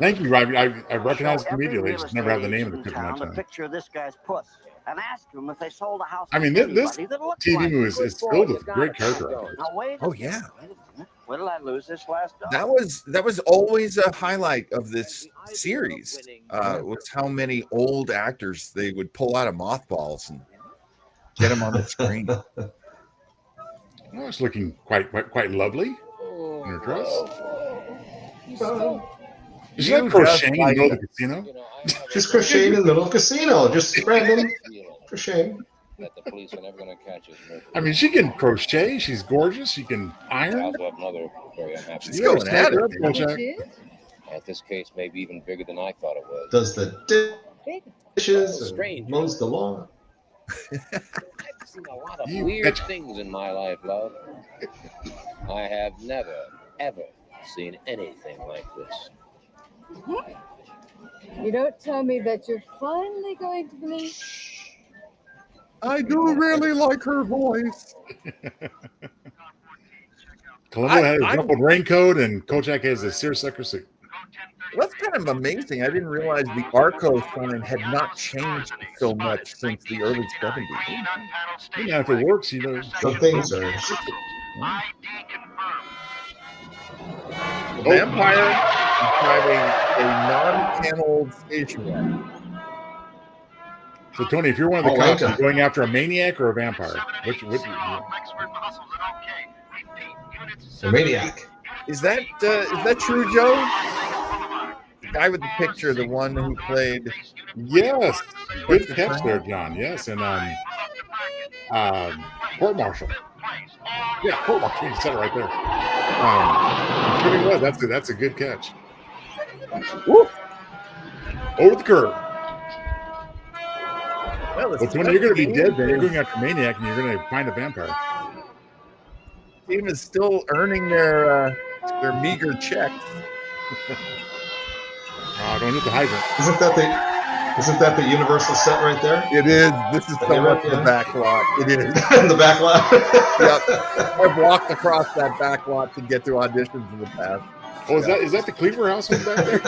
Thank you, I recognized him immediately. I just never have the name of the cook in my A time. picture of this guy's puss and ask him if they sold a house. I mean, to this anybody that looked TV like movie him. is filled with great character actors. Now wait. Oh yeah, When did I lose this last dog? that was always a highlight of this series. Was how many old actors they would pull out of mothballs and get them on the screen. Oh, it's looking quite lovely in her dress. She's not crocheting in the middle of the casino. She's crocheting in the middle of the casino, just random crocheting. That the police are never going to catch us. I mean, she can crochet. She's gorgeous. She can I iron. also have another very unhappy. She's going at it. At this case, maybe even bigger than I thought it was. Does the dishes and mows the lawn. I've seen a lot of weird things in my life, love. I have never, ever seen anything like this. You don't tell me that you're finally going to believe. I do really like her voice. Columbo had a jumbled raincoat, and Kolchak has a seersucker suit. That's kind of amazing. I didn't realize the Arco sign had not changed so much since the early 70s. Yeah, if it works, you know. Some things are. The vampire is driving a non-paneled station wagon. So, Tony, if you're one of the cops, are you going after a maniac or a vampire? Which a maniac. Is that true, Joe? The guy with the picture, the one who played. Yes, good catch there, John. Yes, and court martial. Yeah, court martial. You said it right there. Pretty well. That's a good catch. Woo! Over the curb. Well, but when you're going to be dead, then you're going after a maniac, and you're going to find a vampire. Team is still earning their meager checks. Don't hit the hydrant. Isn't that the Universal set right there? It is. This is so much the back lot. It is. The back lot. Yep. I've walked across that back lot to get to auditions in the past. Oh, is that the Cleaver household back there?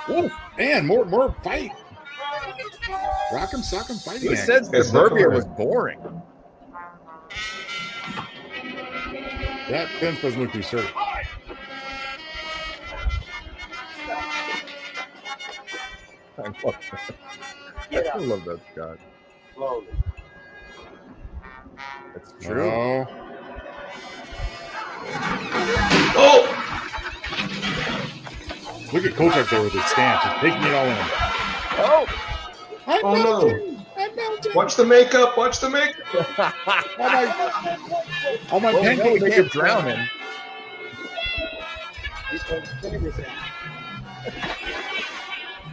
Oh, man, more fight. Rock'em sock'em fighting. Who said Suburbia was boring? That fence doesn't look too certain. I love that Scott. Slowly. That's true. Oh! Look at Kolchak there with his stance. He's taking it all in. Oh! Oh no! Watch the makeup! Watch the makeup! Oh my pancake they can't drown him.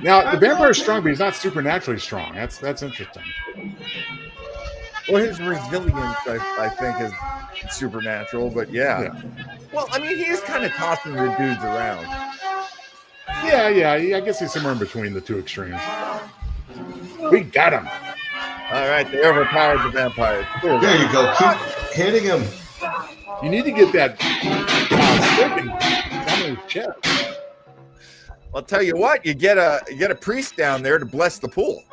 Now the vampire's strong, but he's not supernaturally strong. That's interesting. Well, his resilience, I think, is supernatural. But yeah. Well, I mean, he is kind of tossing the dudes around. Yeah. I guess he's somewhere in between the two extremes. We got him. All right, they overpowered the vampire. There you go. Keep hitting him. You need to get that stick and on his chest. I'll tell you what, you get a priest down there to bless the pool.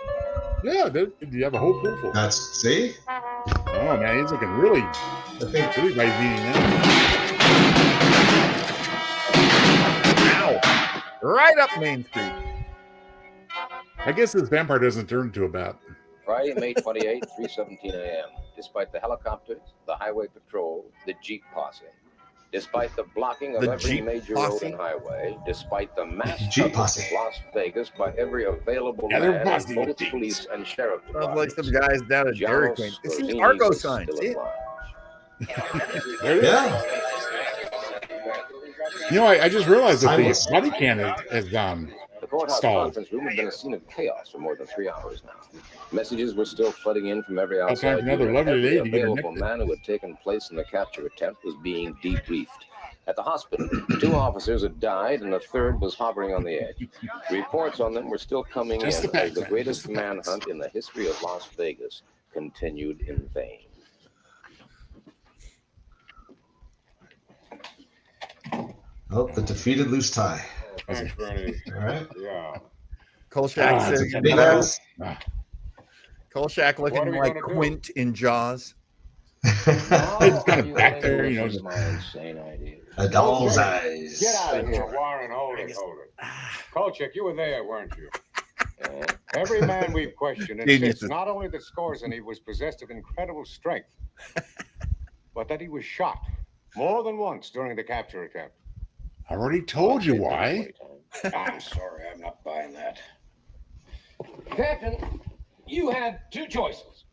Yeah, you have a whole pool full. See? Oh man, he's looking really. I think everybody's eating that. Ow! Right up Main Street. I guess this vampire doesn't turn into a bat. Friday, May 28, 3:17 a.m. Despite the helicopters, the highway patrol, the Jeep posse, despite the blocking of every major road and highway, despite the mass coverage of Las Vegas by every available man, both police and sheriff departments. Sounds like some guys down at Dairy Queen. This is Argo signs. Yeah. You know, I just realized that the body can has The courthouse stalled. conference room had been a scene of chaos for more than 3 hours now. Messages were still flooding in from every outside unit. Every available man who had taken place in the capture attempt was being debriefed. At the hospital, 2 officers had died and a third was hovering on the edge. Reports on them were still coming in as the greatest manhunt in the history of Las Vegas continued in vain. Oh, the defeated loose tie. Thanks, Bernie. All right. Yeah. Kolchak sitting in the back. Kolchak looking like Quint in Jaws. He's kind of back there, you know. My insane idea. A doll's eyes. Get out of here, Warren. Hold it. Kolchak, you were there, weren't you? Every man we've questioned insists not only that Skorzeny was possessed of incredible strength, but that he was shot more than once during the capture attempt. I already told you why. I'm sorry, I'm not buying that. Captain, you had two choices.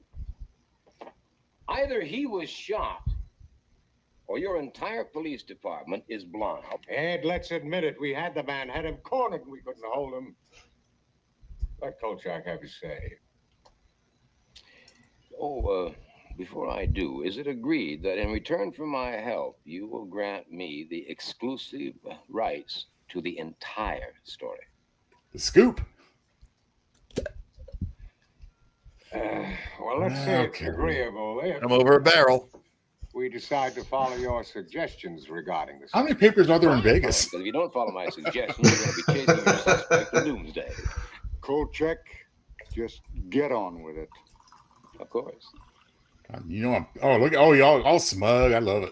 Either he was shot, or your entire police department is blind. Ed, let's admit it. We had the man, had him cornered, and we couldn't hold him. Let Kolchak have his say. Before I do, is it agreed that in return for my help, you will grant me the exclusive rights to the entire story? The scoop. Well, let's say it's agreeable. I'm over a barrel. We decide to follow your suggestions regarding this. How many papers are there in Vegas? Because if you don't follow my suggestions, you're going to be chasing your suspect to doomsday. Kolchak, just get on with it. Of course. You know, y'all all smug. I love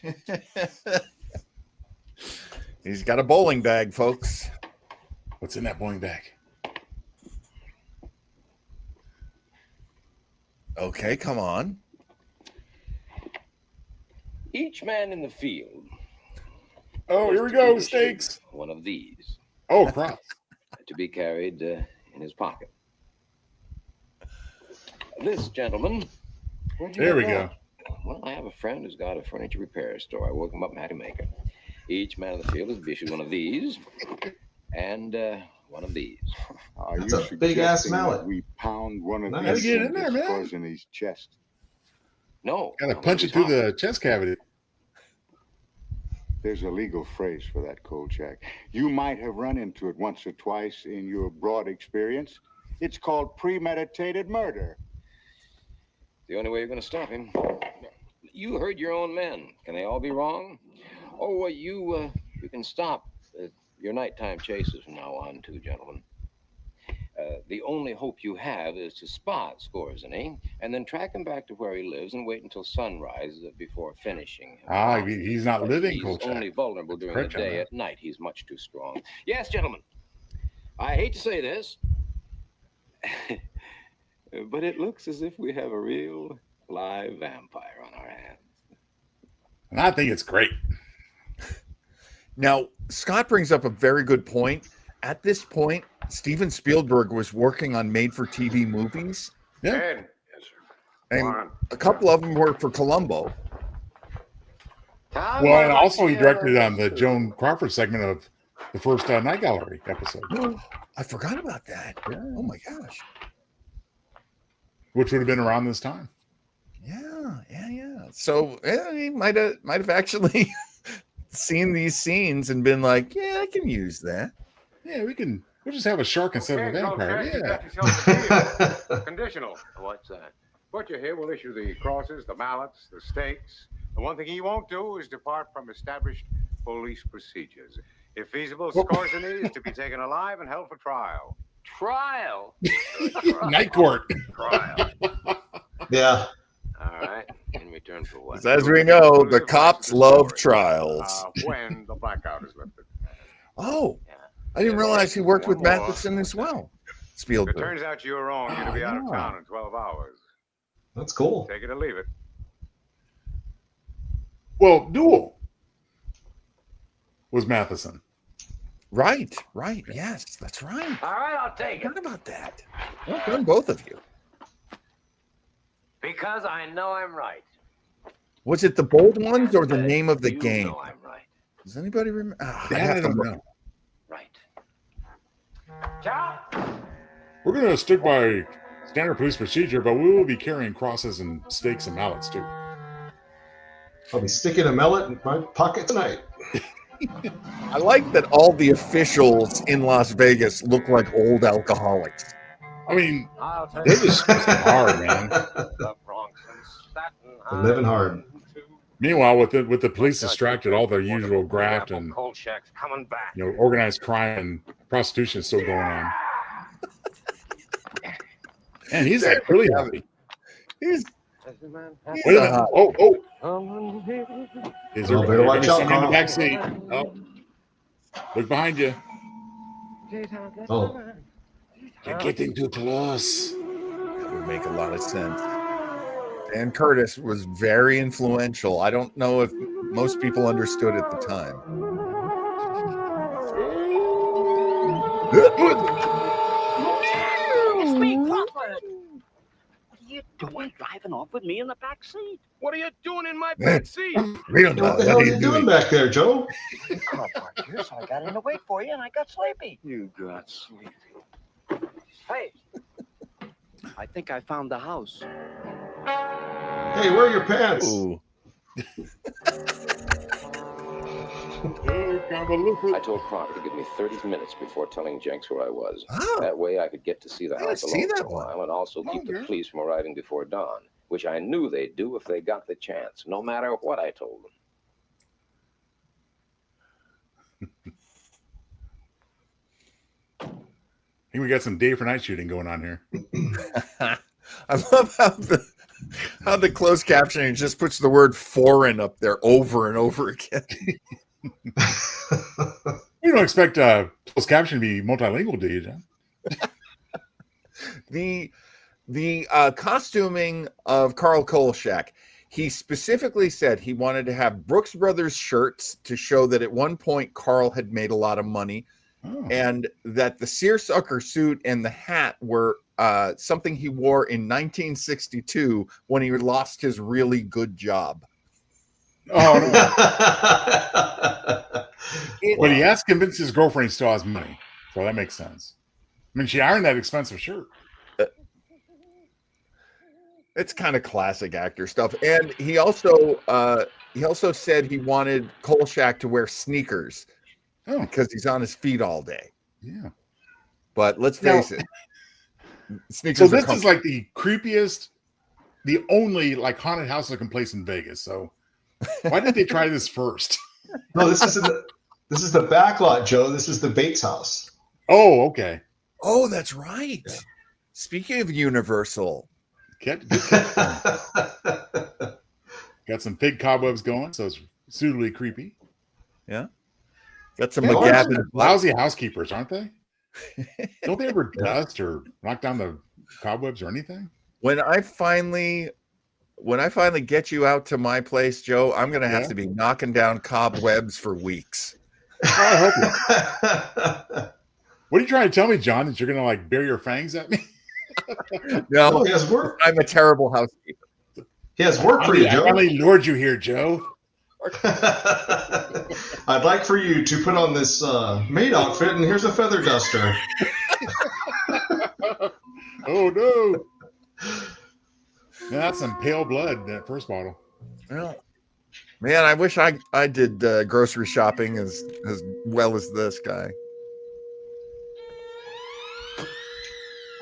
it. He's got a bowling bag, folks. What's in that bowling bag? Okay, come on. Each man in the field. Oh, here we go, stakes. One of these. Oh, crap. To be carried in his pocket. This gentleman. There we go. Well, I have a friend who's got a furniture repair store. I woke him up and had him make it. Each man in the field is issued one of these and one of these. That's a big-ass mallet. We pound one of How to these get in there, man? scars in his chest. No. Gotta punch it through the chest cavity. There's a legal phrase for that, Kolchak. You might have run into it once or twice in your broad experience. It's called premeditated murder. The only way you're going to stop him. You heard your own men. Can they all be wrong? Oh, you can stop your nighttime chases from now on, too, gentlemen. The only hope you have is to spot Skorzeny and then track him back to where he lives and wait until sunrise before finishing him. He's not living, He's Kolchak. only vulnerable during the day. At night, he's much too strong. Yes, gentlemen. I hate to say this, but it looks as if we have a real live vampire on our hands. And I think it's great. Now, Scott brings up a very good point. At this point, Steven Spielberg was working on made-for-TV movies. Yeah. Ed. Yes, sir. And a couple of them were for Columbo. Well, and also he directed on the Joan Crawford segment of the first Night Gallery episode. I forgot about that. Yeah. Oh, my gosh. Which would have been around this time. Yeah. So he might have actually seen these scenes and been like, yeah, I can use that. Yeah, we'll just have a shark instead of a vampire. Yeah. Conditional. What's that? Butcher here will issue the crosses, the mallets, the stakes. The one thing he won't do is depart from established police procedures. If feasible, Skorzeny is to be taken alive and held for trial. Trial? Night court. Trial. Yeah. All right. In return for what? As we know, the cops love trials. When the blackout is lifted. Oh, I didn't realize he worked with Matheson as well. Spielberg. If it turns out you're wrong, you're to be out of town in 12 hours. That's cool. Take it or leave it. Well, Duel was Matheson. Right. Yes, that's right. All right, I'll take it. What about that? Well done, both of you. Because I know I'm right. Was it the Bold Ones or the name of the You game? know I'm right. Does anybody remember? I I have to don't look. know. Right. Ciao. We're going to stick by standard police procedure, but we will be carrying crosses and stakes and mallets too. I'll be sticking a mallet in my pocket tonight. I like that all the officials in Las Vegas look like old alcoholics. I mean, they're just hard, man. They're living hard. Meanwhile, with the police distracted, all the usual graft and Kolchak's coming back. organized crime and prostitution is still going on. And he's like really happy. He's Wait a minute. Oh. Is there better watch out, in the Carl. back seat? Oh. Look behind you. Oh. You're getting too close. That would make a lot of sense. Dan Curtis was very influential. I don't know if most people understood at the time. It's me, Crawford. What are you doing driving off with me in the back seat? What are you doing in my back seat? What the hell are you doing back there, Joe? The car parked here, so I got in to wait for you, and I got sleepy. You got sleepy. Hey, I think I found the house. Hey, where are your pants? I told Crocker to give me 30 minutes before telling Jenks where I was. Oh. That way I could get to see the house see alone that for a while and also keep the police from arriving before dawn, which I knew they'd do if they got the chance, no matter what I told them. I think we got some day for night shooting going on here. I love how the closed captioning just puts the word foreign up there over and over again. You don't expect closed caption to be multilingual, do you, John? The costuming of Carl Kolchak, he specifically said he wanted to have Brooks Brothers shirts to show that at one point Carl had made a lot of money, and that the seersucker suit and the hat were something he wore in 1962 when he lost his really good job. Oh, no. But he has to convince his girlfriend he still has money, so that makes sense. I mean, she ironed that expensive shirt. It's kind of classic actor stuff. And he also said he wanted Kolchak to wear sneakers because he's on his feet all day. Yeah. But let's face it. Sneakers So this is like the creepiest, the only like haunted house looking place in Vegas. So why did they try this first? No, this is the back lot, Joe. This is the Bates house. Oh, okay. Oh, that's right. Yeah. Speaking of Universal. Got some fake cobwebs going, so it's suitably creepy. Yeah. Got some McGavin. Lousy housekeepers, aren't they? Don't they ever dust or knock down the cobwebs or anything? When I finally get you out to my place, Joe, I'm going to have to be knocking down cobwebs for weeks. I hope you. What are you trying to tell me, John? That you're going to like bare your fangs at me? No, he has work. I'm a terrible housekeeper. He has work for you, Joe. I finally lured you here, Joe. I'd like for you to put on this maid outfit, and here's a feather duster. Oh, no. Man, that's some pale blood, that first bottle. Well, man, I wish I did grocery shopping as well as this guy.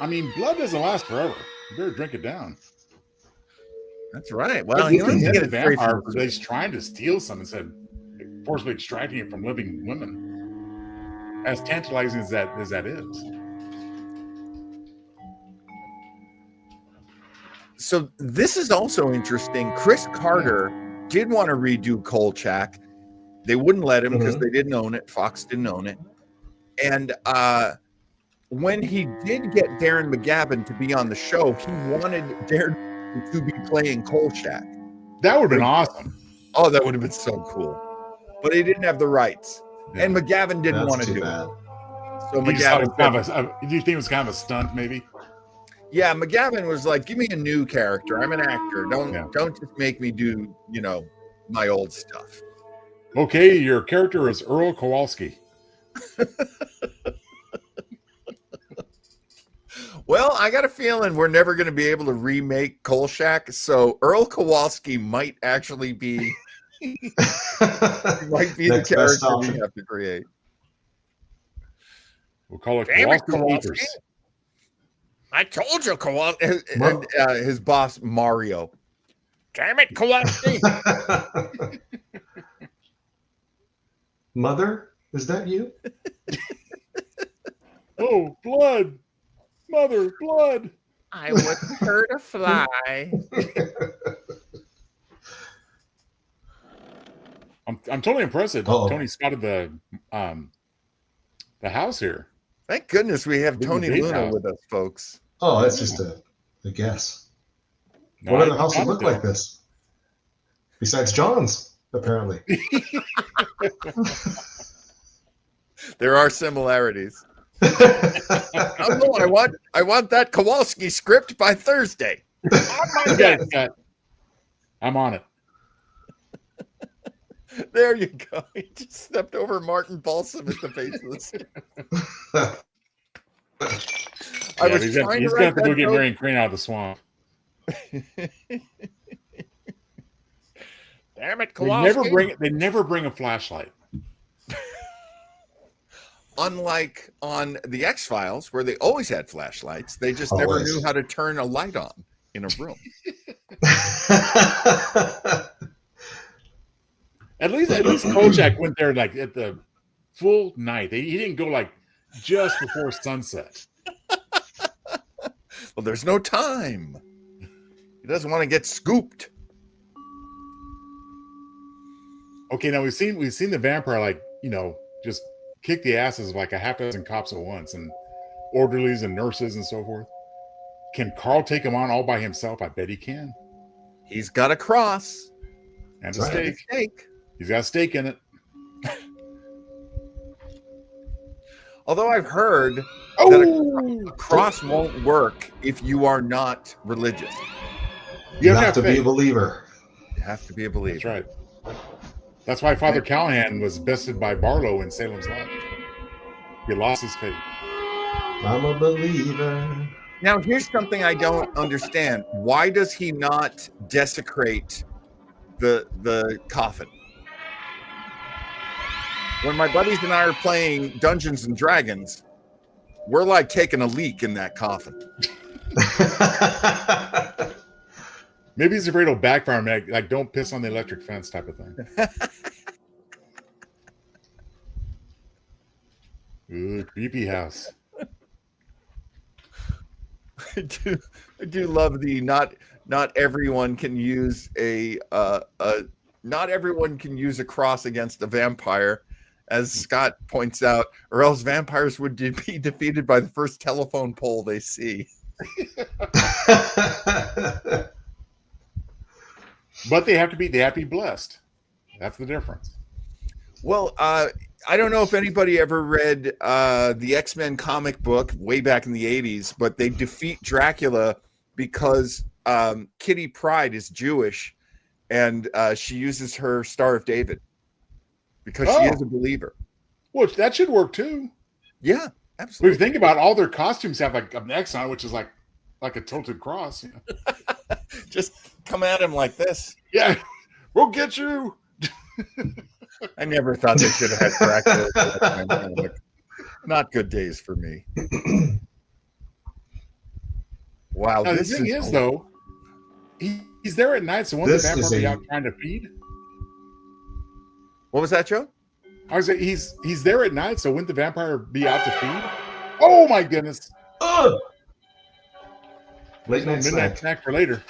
I mean, blood doesn't last forever. You better drink it down. That's right. Well, he likes to get it vampire because he's trying to steal some instead of forcibly extracting it from living women. As tantalizing as that is. So this is also interesting. Chris Carter did want to redo Kolchak. They wouldn't let him because they didn't own it. Fox didn't own it. And when he did get Darren McGavin to be on the show, he wanted Darren to be playing Kolchak. That would have been awesome. Oh, that would have been so cool. But he didn't have the rights. Yeah. And McGavin didn't want to do it. So McGavin, do you think it was kind of a stunt, maybe? Yeah, McGavin was like, give me a new character. I'm an actor. Don't just make me do, my old stuff. Okay, your character is Earl Kowalski. Well, I got a feeling we're never going to be able to remake Kolchak, so Earl Kowalski might actually be the character we have to create. We'll call it Kowalski. I told you, Kowalski. And his boss, Mario. Damn it, Kowalski. Mother, is that you? Oh, blood. Mother, blood. I wouldn't hurt a fly. I'm totally impressed that Tony spotted the house here. Thank goodness we have Tony Luna with us, folks. Oh, that's just a guess. No, what other house would look like this? Besides John's, apparently. There are similarities. Oh no, I want that Kowalski script by Thursday. I'm on it. There you go. He just stepped over Martin Balsam at the base of the stairs. I was he's trying going to have to go get Marion Crane out of the swamp. Damn it, Kowalski. They never bring a flashlight. Unlike on the X-Files, where they always had flashlights, they just never knew how to turn a light on in a room. At least Kolchak went there like at the full night. He didn't go like just before sunset. Well, there's no time. He doesn't want to get scooped. Okay, now we've seen the vampire just kick the asses of like a half dozen cops at once, and orderlies and nurses and so forth. Can Carl take him on all by himself? I bet he can. He's got a cross and a stake. He's got a stake in it. Although I've heard that a cross won't work if you are not religious. You have to be a believer. You have to be a believer. That's right. That's why Father Callahan was bested by Barlow in Salem's Lot. He lost his faith. I'm a believer. Now, here's something I don't understand. Why does he not desecrate the coffin? When my buddies and I are playing Dungeons and Dragons, we're like taking a leak in that coffin. Maybe he's afraid it'll backfire him, like don't piss on the electric fence type of thing. Ooh, creepy house. I do love the not everyone can use not everyone can use a cross against a vampire, as Scott points out, or else vampires would be defeated by the first telephone pole they see. But they have to be blessed. That's the difference. Well, I don't know if anybody ever read the X-Men comic book way back in the 80s, but they defeat Dracula because Kitty Pryde is Jewish, and she uses her Star of David because she is a believer. Well, that should work too. Yeah, absolutely. If you think about it, all their costumes have like an X on it, which is like a tilted cross. You know? Just come at him like this. Yeah, we'll get you. I never thought they should have had Dracula. Not good days for me. Wow. Now, the thing is, though, he's there at night, so won't the vampire be out trying to feed? What was that, Joe? I was saying he's there at night, so wouldn't the vampire be out to feed? Oh my goodness! Late night midnight snack for later.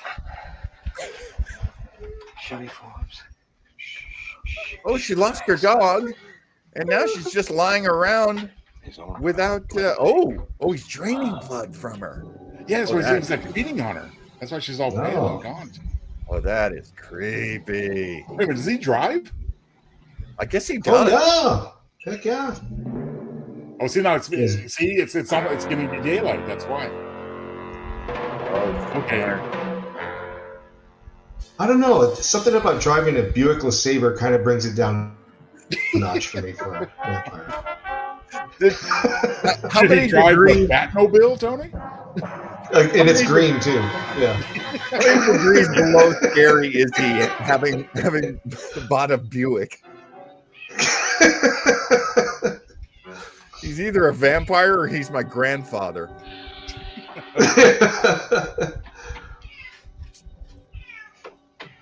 Shiny forms. Oh, she lost her dog, and now she's just lying around without. He's draining blood from her. Yeah, that's why he's like feeding on her. That's why she's all pale and gone. Oh, that is creepy. Wait a minute, does he drive? I guess he does. Oh yeah, heck yeah. Oh, see now it's giving me daylight. That's why. Okay. I don't know. Something about driving a Buick LeSabre kind of brings it down a notch for me for a vampire. How many drive the Batmobile, Tony? And it's green too. Yeah. How many degrees below scary is he having bought a Buick? He's either a vampire or he's my grandfather.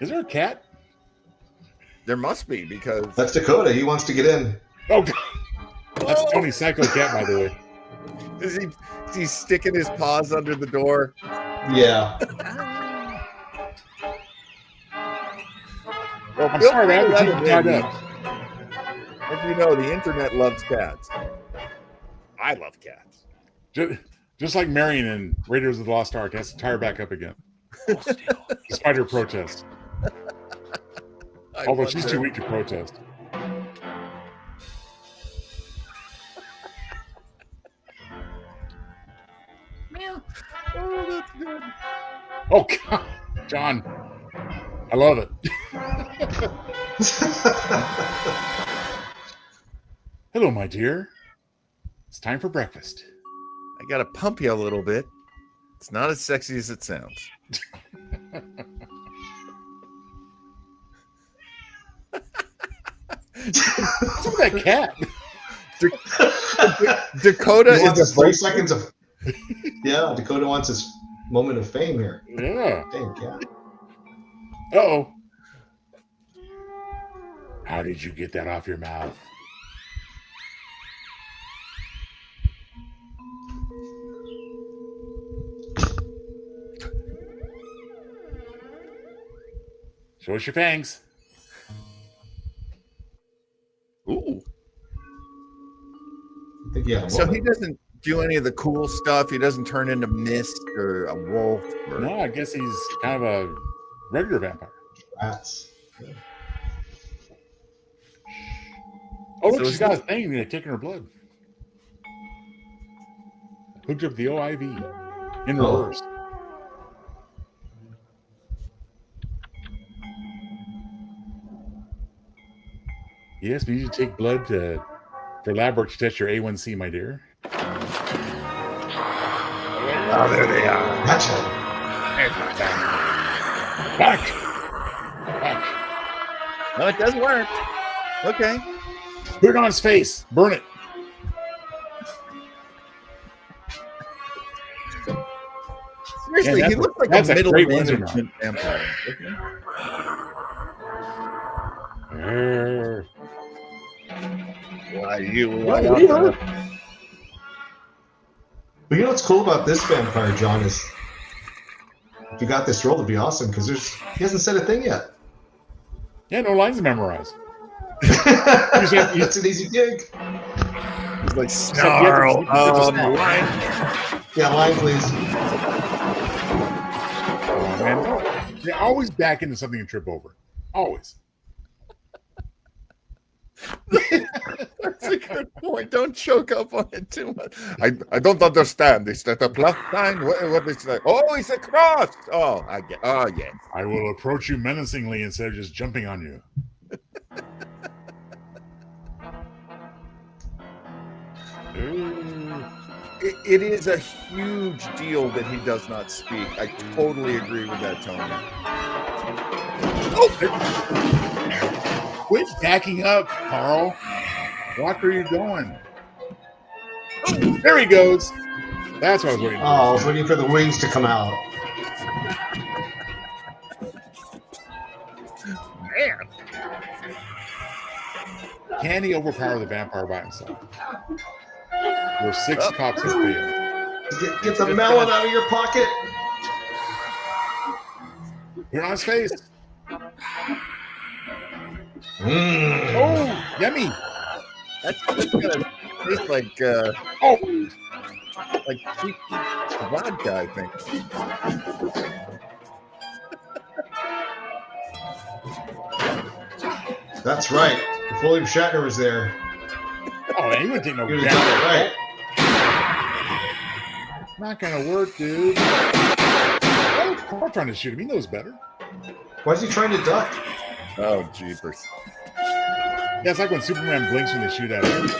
Is there a cat? There must be, because that's Dakota. He wants to get in. Oh, God. That's Tony's psycho cat, by the way. Is he sticking his paws under the door? Yeah. Well, I'm sorry, man. Tied up. As you know, the internet loves cats. I love cats. Just like Marion in Raiders of the Lost Ark has to tie her back up again. Despite her protest. Although she's too weak to protest. Oh, that's good. Oh, God. John. I love it. Hello, my dear. It's time for breakfast. I got to pump you a little bit. It's not as sexy as it sounds. What's with that cat? Dakota He wants is his 3 seconds of. Yeah, Dakota wants his moment of fame here. Yeah. Dang cat. Uh-oh. How did you get that off your mouth? Show us your fangs. Ooh. Yeah. So he doesn't do any of the cool stuff. He doesn't turn into Mist or a wolf. Or... No, I guess he's kind of a regular vampire. Rats. Oh, look, So she's is got a thing taking her blood. Hooked up the OIV in reverse. Yes, we need to take blood for lab work to test your A1C, my dear. Oh, there they are. Gotcha. Back. No, it does work. Okay. Put it on his face. Burn it. Seriously, he looks like a middle management vampire. Why you? But you know what's cool about this vampire, John, is if you got this role, it'd be awesome because he hasn't said a thing yet. Yeah, no lines to memorize. It's an easy gig. He's like, snarl. Line. Yeah, line, please. Oh, man. They always back into something and trip over. Always. That's a good point. Don't choke up on it too much. I don't understand. Is that a plus sign? What is that? Oh, it's a cross. Oh, I get. Oh, yes. I will approach you menacingly instead of just jumping on you. It is a huge deal that he does not speak. I totally agree with that, Tony. Oh! Quit backing up, Carl. Watch where you're going. Oh, there he goes. That's what I was waiting for. Oh, I was waiting for the wings to come out. Man. Can he overpower the vampire by himself? There's 6 cops in the field. Get the melon out of your pocket. Put it on his face. Oh, yummy. That's gonna taste like cheap vodka, I think. That's right. If William Shatner was there. Oh, man, he wouldn't take no He would've damage. done it right. Not gonna work, dude. Why is Carl trying to shoot him? He knows better. Why is he trying to duck? Oh, jeepers. Yeah, it's like when Superman blinks when they shoot at him.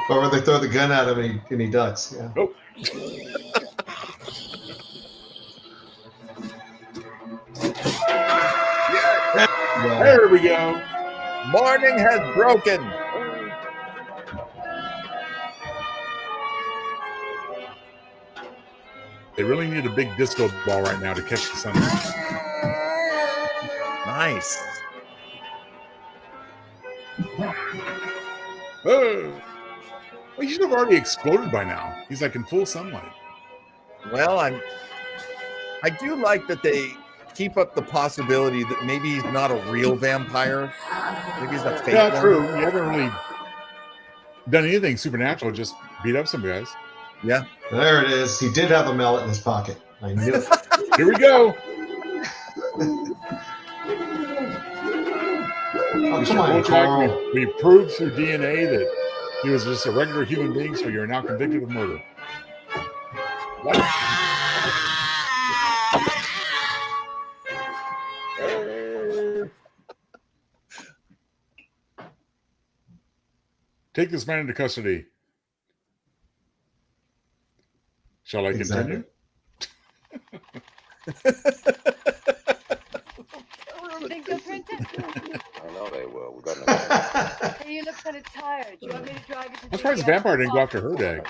Or when they throw the gun at him and he ducks. Yeah. Nope. There we go. Morning has broken. They really need a big disco ball right now to catch the sun. Nice. Oh. Well, he should have already exploded by now. He's like in full sunlight. Well, I do like that they keep up the possibility that maybe he's not a real vampire. Maybe he's a fake one. True. You haven't really done anything supernatural, just beat up some guys. Yeah. There it is. He did have a mallet in his pocket. I knew it. Here we go. Oh, come on, Carl. We proved through DNA that he was just a regular human being, so you're now convicted of murder. Take this man into custody. Shall I continue? Think they'll print it? I know they will. We've got Hey, you look kind of tired. Do you want me to drive you to I'm surprised the vampire didn't go after her dag.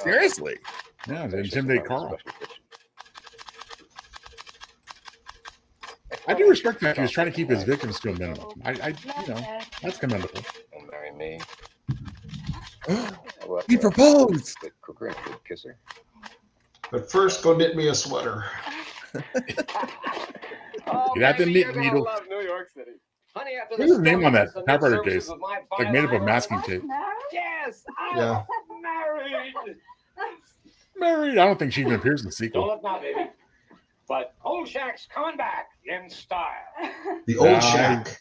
Seriously? Yeah, to intimidate Carl. I do respect that he was trying to keep his victims to a minimum. That's commendable. And marry me. He proposed. Good cooker and good kisser. But first, go knit me a sweater. You have to knit needle. Love New York City. Honey, after What's his name on that typewriter case? Like made up of masking tape. Yes, I'm Yeah. married. Married. I don't think she even appears in the Don't sequel. look now, baby. But Kolchak's coming back in style. The old shack.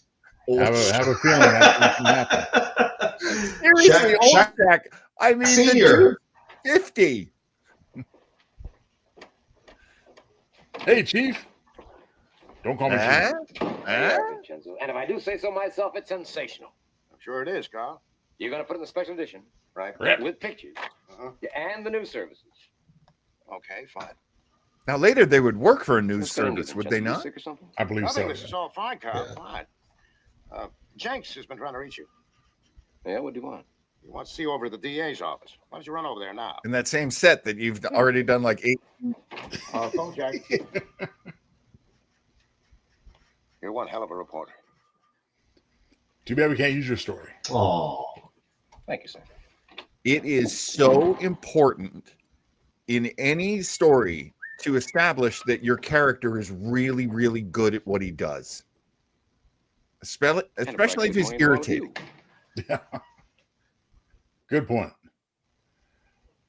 Have a feeling that can happen. Seriously, old Jack. I mean, Senior. the dude's 50. Hey, Chief. Don't call me Chief. And if I do say so myself, it's sensational. I'm sure it is, Carl. You're going to put it in the special edition, right? Right. With pictures and the news services. Okay, fine. Now, later they would work for a news service, would they not? Sick or something? I believe I so. think this is all fine, Carl. Yeah. Fine. Jenks has been trying to reach you. Yeah, what do you want? He wants to see you over at the DA's office. Why don't you run over there now? In that same set that you've already done like 8. Kolchak. You're one hell of a reporter. Too bad we can't use your story. Oh. Thank you, sir. It is so important in any story to establish that your character is really, really good at what he does. Especially if he's irritating. Yeah. Good point.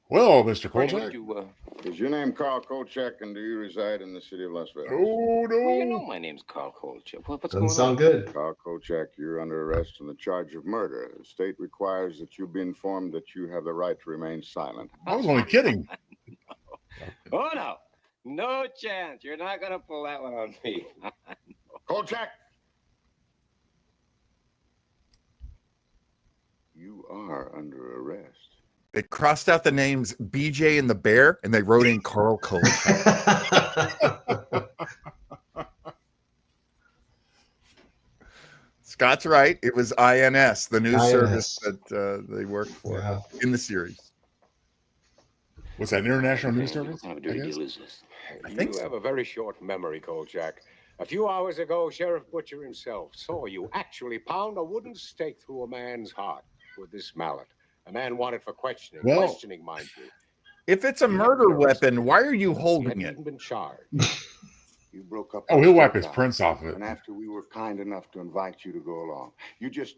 Well, Mr. What Kolchak. you, Is your name Carl Kolchak, and do you reside in the city of Las Vegas? Oh, no. well, you know my name's Carl Kolchak. What's Doesn't going sound on? good. Carl Kolchak, you're under arrest on the charge of murder. The state requires that you be informed that you have the right to remain silent. I was only kidding. Oh, no. No chance. You're not going to pull that one on me. Kolchak! You are under arrest. They crossed out the names BJ and the Bear, and they wrote in Carl Kolchak. Scott's right. It was INS, the news INS. service that they worked for in the series. What's that, International News Service? What kind of a dirty deal is this? You have a very short memory, Kolchak. A few hours ago, Sheriff Butcher himself saw you actually pound a wooden stake through a man's heart with this mallet. A man wanted for questioning. Well, Questioning, mind you. If it's a murder weapon, why are you holding it? Been charged. You broke up. Oh, he'll wipe his prints off of it. And after we were kind enough to invite you to go along, you just.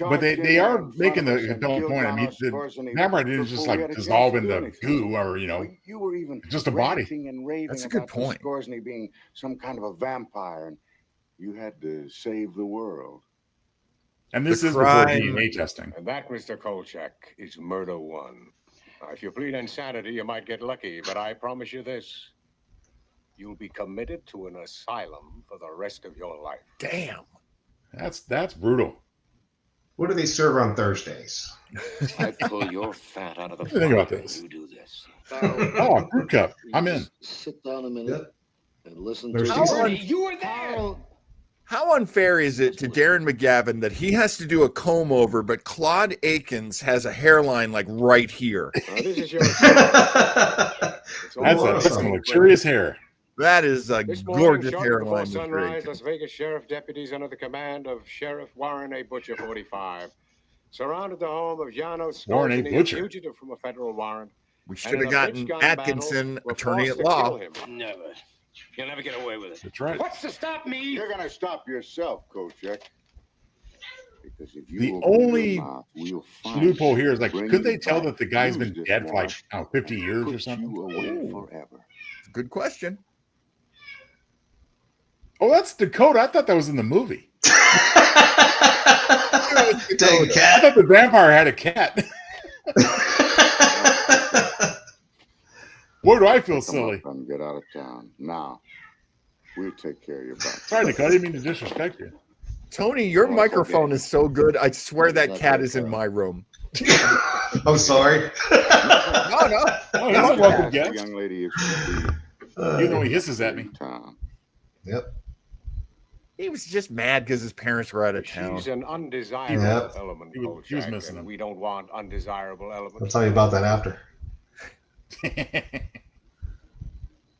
But they are making the compelling point. I mean, the vampire didn't just like dissolve into goo or, You were even just a body. ranting and raving That's a good about point. Skorzny being some kind of a vampire, and you had to save the world. And this The is before crime- DNA testing. And that, Mr. Kolchak, is murder one. Now, if you plead insanity, you might get lucky, but I promise you this. You'll be committed to an asylum for the rest of your life. Damn. That's brutal. What do they serve on Thursdays? I pull your fat out of the What do you think about fire this? when you do this. Oh, a fruit cup. I'm in. Sit down a minute and listen There's to these- me. You were there. How unfair is it to Darren McGavin that he has to do a comb over, but Claude Akins has a hairline like right here? This is your That's some luxurious hair. That is a This morning, gorgeous shortly hairline. before with Drake. sunrise, Las Vegas Sheriff deputies under the command of Sheriff Warren A. Butcher, 45, surrounded the home of Janos Warren A. Skorzny, a Butcher. fugitive from a federal warrant. We and should in have a gotten pitch gun Atkinson, battle, were attorney forced at to law. kill him. Never. You'll never get away with it. That's right. What's to stop me? You're going to stop yourself, Kolchak. Because if you The open your only mouth, we'll find loophole you here is like, and bring could they you tell back. that the guy's Use been this dead for like, warrant 50 years or put something? you away forever. Good question. Oh, that's Dakota. I thought that was in the movie. Dang I cat. thought the vampire had a cat. Where do I feel Pick 'em silly? up and get out of town. Now, we'll take care of your back. Sorry, Nick, I didn't mean to disrespect you. Tony, your microphone is so good. I swear that cat is in my room. I'm sorry. No. Oh, he's a welcome The guest. young lady if she'll be You know he hisses at me. in town. Yep. He was just mad because his parents were out of town. She's an undesirable Yep. element, He was Kolchak, missing and him. we don't want undesirable elements. I'll tell you about that after.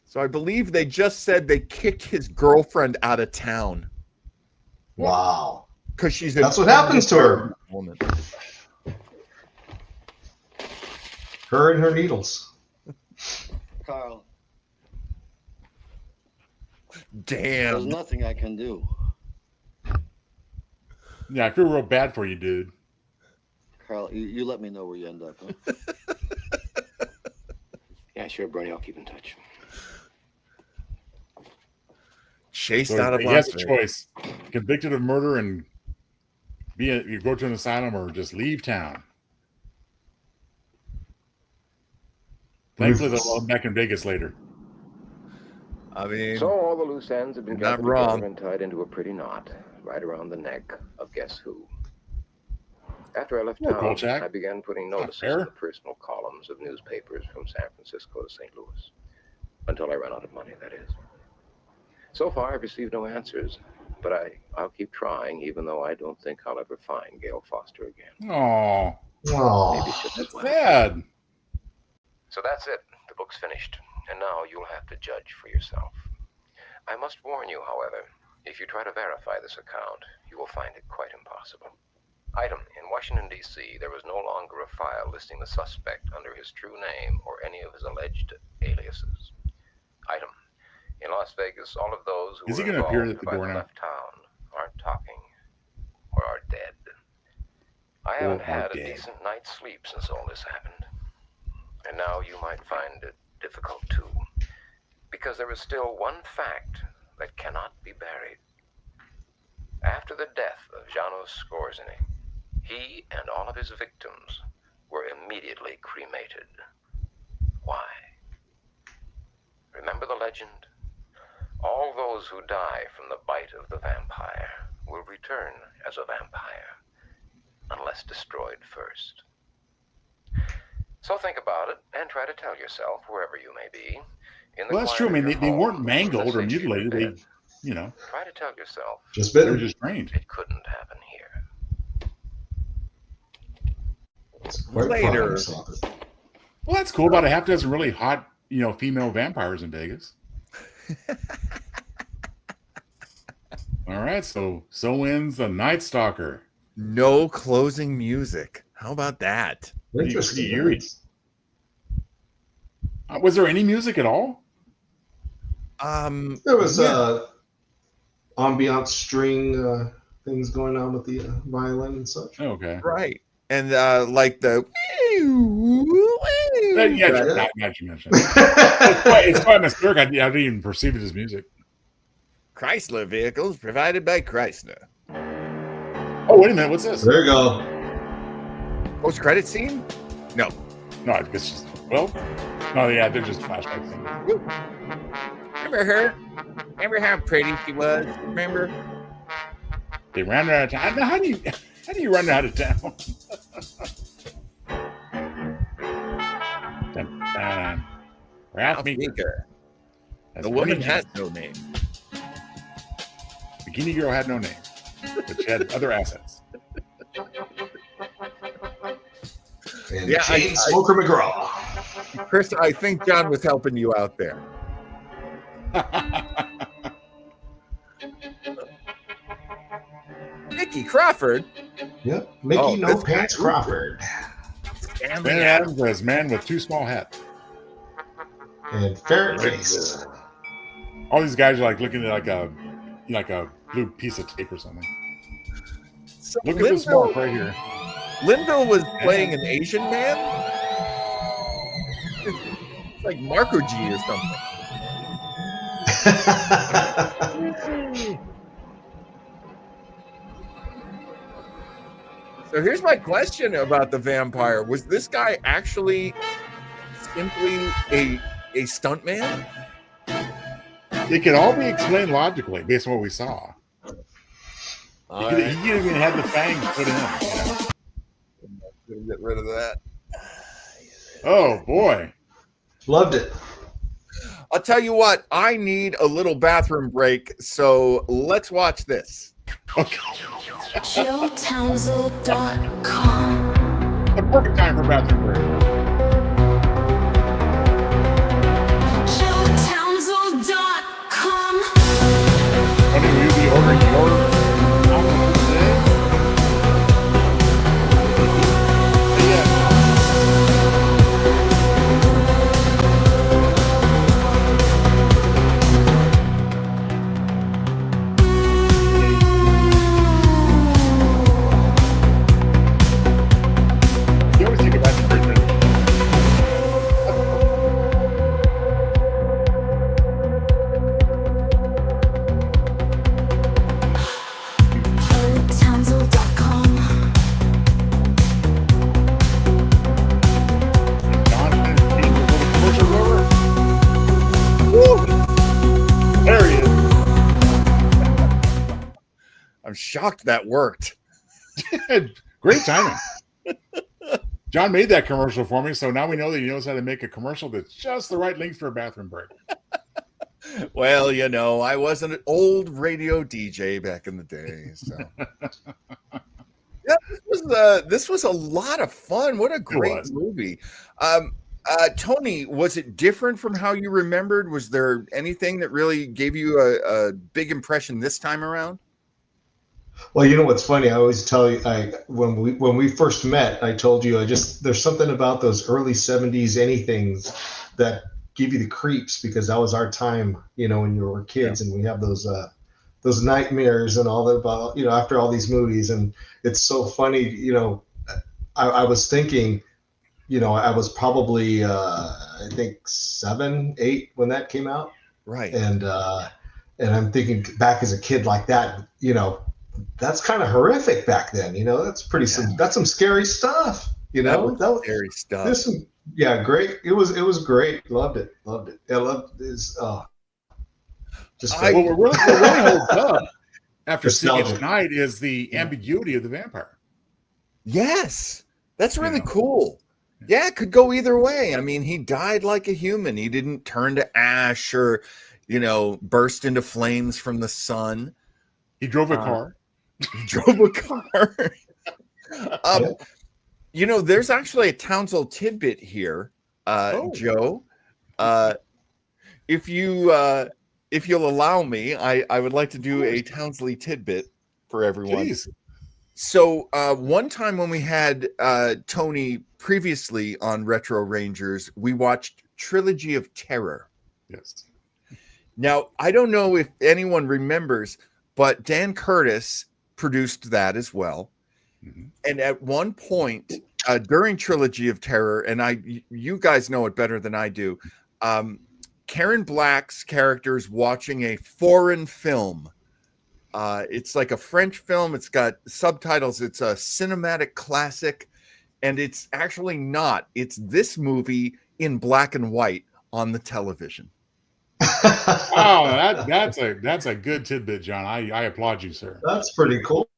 So I believe they just said they kicked his girlfriend out of town Wow. because she's That's what happens to her. Woman. Her and her needles. Carl, Damn. there's nothing I can do. Yeah, I feel real bad for you, dude. Carl, you let me know where you end up, huh? Yeah, sure, Bernie. I'll keep in touch. Chased So out of he has Las a Vegas. choice: convicted of murder and you go to an asylum, or just leave town. Thankfully, they'll all be back in Vegas later. I mean, So all the loose ends have been not gathered wrong. together and tied into a pretty knot right around the neck of guess who. After I left Poor town, Kolchak. I began putting notices fair. in the personal columns of newspapers from San Francisco to St. Louis. Until I ran out of money, that is. So far, I've received no answers, but I'll keep trying, even though I don't think I'll ever find Gail Foster again. Oh, Maybe it's just as well. sad. So that's it. The book's finished, and now you'll have to judge for yourself. I must warn you, however, if you try to verify this account, you will find it quite impossible. Item: in Washington, D.C., there is no longer a file listing the suspect under his true name or any of his alleged aliases. Item: in Las Vegas, all of those who Is he were going to appear involved at the who door either now? left town, aren't talking, or are dead. I haven't had a decent night's sleep since all this happened. And now you might find it difficult too, because there is still one fact that cannot be buried. After the death of Janos Skorzeny, he and all of his victims were immediately cremated. Why? Remember the legend? All those who die from the bite of the vampire will return as a vampire, unless destroyed first. So think about it and try to tell yourself, wherever you may be, in the Well, that's true. I quiet mean, of they your weren't home, mangled or in the mutilated. sanctuary They, bed, you know, try to tell yourself Just they were bitten. just trained. it couldn't happen here. Quite Later. problem solving. Well, that's cool. About a half dozen really hot, female vampires in Vegas. All right, so ends the Night Stalker. No closing music. How about that? Interesting. Pretty eerie. Was there any music at all? There was ambient string things going on with the violin and such. Okay. Right. And like the Not you mentioned. It's quite mysterious. I didn't even perceive it as music. Chrysler vehicles provided by Chrysler. Oh, wait a minute. What's this? There you go. Post-credit scene? No. No, I guess just, well, no, yeah, they're just flashback things. Remember her? Remember how pretty she was? Remember? They ran her out of town. How do you run her out of town? Dun, dun. Ralph Meeker. The woman has no name. Bikini Girl had no name, but she had other assets. And Yeah, Chain Smoker McGraw. Chris, I think John was helping you out there. Mickey Crawford. Yep. Mickey No Pants Crawford. Stanley Adams as man with too small hats. And ferret face. All these guys are like looking at like a blue piece of tape or something. So Look at this mark right here. Linville was playing an Asian man? It's like Marco G or something. So here's my question about the vampire. Was this guy actually simply a a stuntman? It could all be explained logically based on what we saw. He could even had the fangs put in. Gonna get rid of that. Oh boy. Loved it. I'll tell you what, I need a little bathroom break, so let's watch this. Okay. JoeTownsel.com. The perfect time for bathroom break. JoeTownsel.com. Honey, will you be ordering your alcohol today? Yeah. You always take a bathroom break, don't you? JoeTownsel.com. There he is. I'm shocked that worked. Great timing. John made that commercial for me, so now we know that he knows how to make a commercial that's just the right length for a bathroom break. Well, you know, I was an old radio DJ back in the day, so yeah, this was a lot of fun. What a great movie. Tony, was it different from how you remembered? Was there anything that really gave you a big impression this time around? Well, you know what's funny? I always tell you, when we first met, I told you there's something about those early '70s anythings that give you the creeps, because that was our time, you know, when you were kids, and we have those nightmares and all that about, you know, after all these movies. And it's so funny, you know, I was thinking, you know, I was probably I think 7, 8 when that came out, right? And I'm thinking back as a kid like that, you know. That's kind of horrific back then, you know. That's that's some scary stuff, you know. That was scary stuff. Great. It was great. Loved it. I loved this. Just what really holds up after seeing it nostalgic. tonight is the ambiguity of the vampire. Yes, that's really cool. Yeah, it could go either way. I mean, he died like a human. He didn't turn to ash or, you know, burst into flames from the sun. He drove a car. He drove a car. You know, there's actually a Townsel tidbit here, Joe. If you'll allow me, I would like to do a Townsley tidbit for everyone. Jeez. So one time when we had Tony previously on Retro Rangers, we watched Trilogy of Terror. Yes. Now, I don't know if anyone remembers, but Dan Curtis produced that as well. Mm-hmm. And at one point during Trilogy of Terror, and you guys know it better than I do, Karen Black's character is watching a foreign film. It's like a French film. It's got subtitles. It's a cinematic classic, and it's actually not. It's this movie in black and white on the television. Oh, that's a good tidbit, John. I applaud you, sir. That's pretty cool.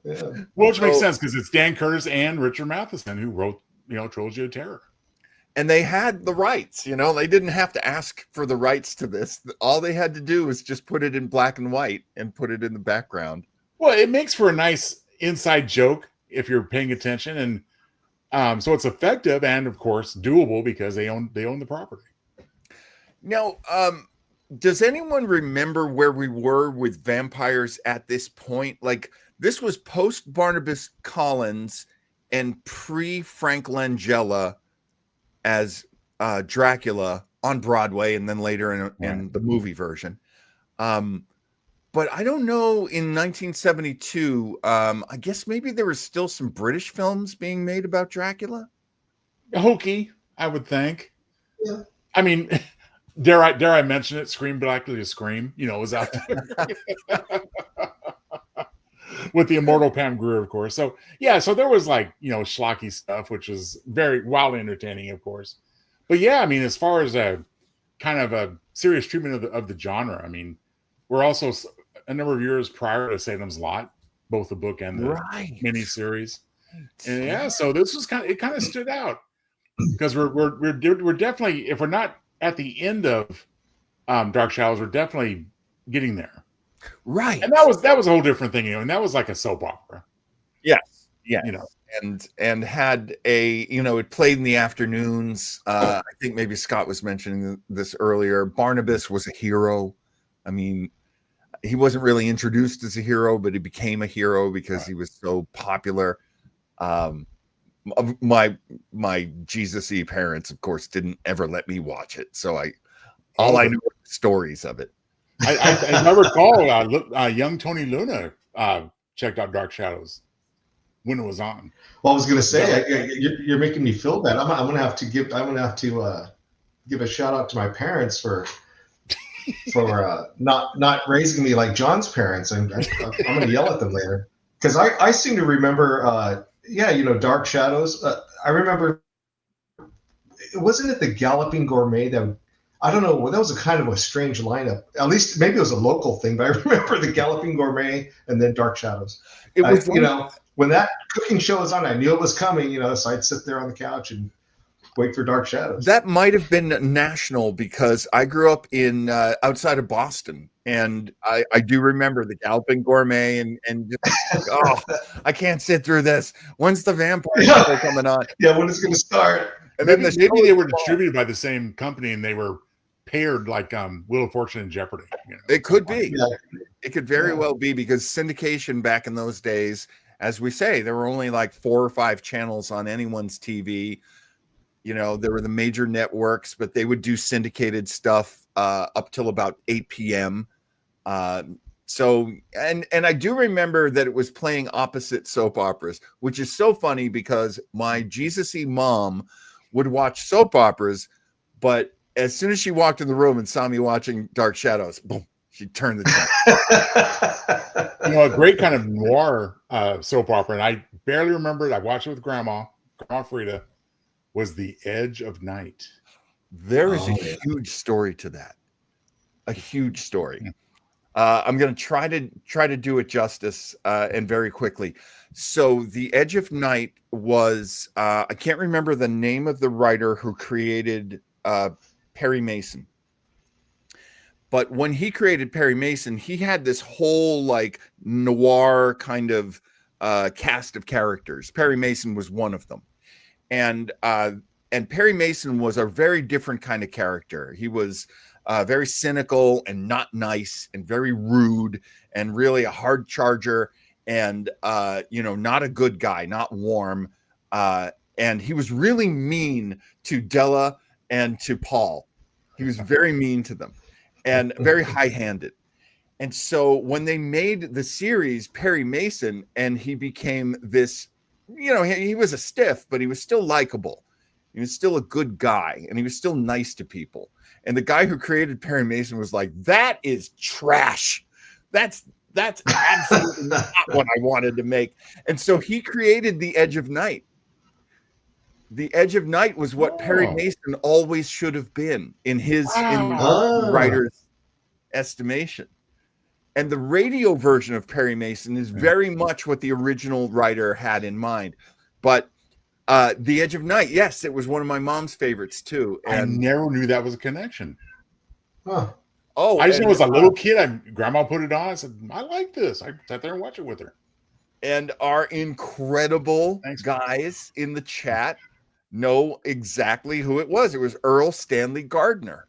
Yeah. Which makes sense because it's Dan Curtis and Richard Matheson who wrote, you know, Trilogy of Terror. And they had the rights, you know, they didn't have to ask for the rights to this. All they had to do was just put it in black and white and put it in the background. Well, it makes for a nice inside joke if you're paying attention, and so it's effective and of course doable because they own the property. Now, does anyone remember where we were with vampires at this point? Like, this was post Barnabas Collins and pre Frank Langella as Dracula on Broadway, and then later in the movie version. But I don't know, in 1972, I guess maybe there was still some British films being made about Dracula. Hokey, I would think. Yeah. I mean, dare I mention it? Scream Blackly to Scream, you know, was out there. With the immortal Pam Grier, of course. So, yeah, so there was like, you know, schlocky stuff, which was very wildly entertaining, of course. But yeah, I mean, as far as a kind of a serious treatment of the genre, I mean, we're also a number of years prior to Salem's Lot, both the book and the miniseries. And yeah, so this was kind of stood out because we're definitely, if we're not at the end of Dark Shadows, we're definitely getting there. Right. And that was a whole different thing, and that was like a soap opera. Yes. And had a, it played in the afternoons. I think maybe Scott was mentioning this earlier. Barnabas was a hero. I mean, he wasn't really introduced as a hero, but he became a hero because he was so popular. My Jesus-y parents, of course, didn't ever let me watch it, so I knew were stories of it. I recall young Tony Luna checked out Dark Shadows when it was on. Well, I was going to say, you're making me feel bad. I'm going to have to give a shout out to my parents for not raising me like John's parents. I'm going to yell at them later because I seem to remember, Dark Shadows. I remember, wasn't it the Galloping Gourmet that? I don't know. That was a kind of a strange lineup. At least maybe it was a local thing, but I remember the Galloping Gourmet and then Dark Shadows. It was, when that cooking show was on, I knew it was coming, so I'd sit there on the couch and wait for Dark Shadows. That might have been national because I grew up in outside of Boston, and I do remember the Galloping Gourmet and just, I can't sit through this. When's the vampire show coming on? Yeah, when it's going to start? And maybe they were distributed distributed by the same company, and they were paired like Wheel of Fortune and Jeopardy. It could be. It could very well be because syndication back in those days, as we say, there were only like 4 or 5 channels on anyone's TV. There were the major networks, but they would do syndicated stuff up till about 8 p.m. So I do remember that it was playing opposite soap operas, which is so funny because my Jesus-y mom would watch soap operas, but as soon as she walked in the room and saw me watching Dark Shadows, boom, she turned the channel. A great kind of noir soap opera, and I barely remember it. I watched it with Grandma Frida, was The Edge of Night. There is a huge story to that. A huge story. I'm going to try to do it justice and very quickly. So The Edge of Night was, I can't remember the name of the writer who created Perry Mason. But when he created Perry Mason, he had this whole like noir kind of cast of characters. Perry Mason was one of them. And Perry Mason was a very different kind of character. He was very cynical and not nice and very rude and really a hard charger and, not a good guy, not warm. And he was really mean to Della and to Paul. He was very mean to them and very high-handed. And so when they made the series Perry Mason and he became this, he was a stiff, but he was still likable. He was still a good guy and he was still nice to people. And the guy who created Perry Mason was like, that is trash. That's absolutely not what I wanted to make. And so he created The Edge of Night. The Edge of Night was what Perry Mason always should have been in his writer's estimation. And the radio version of Perry Mason is very much what the original writer had in mind. But The Edge of Night, yes, it was one of my mom's favorites too. And I never knew that was a connection. Huh. Oh, I just know as a little kid, Grandma put it on. I said, I like this. I sat there and watched it with her. And our incredible guys in the chat know exactly who it was. It was Earl Stanley Gardner.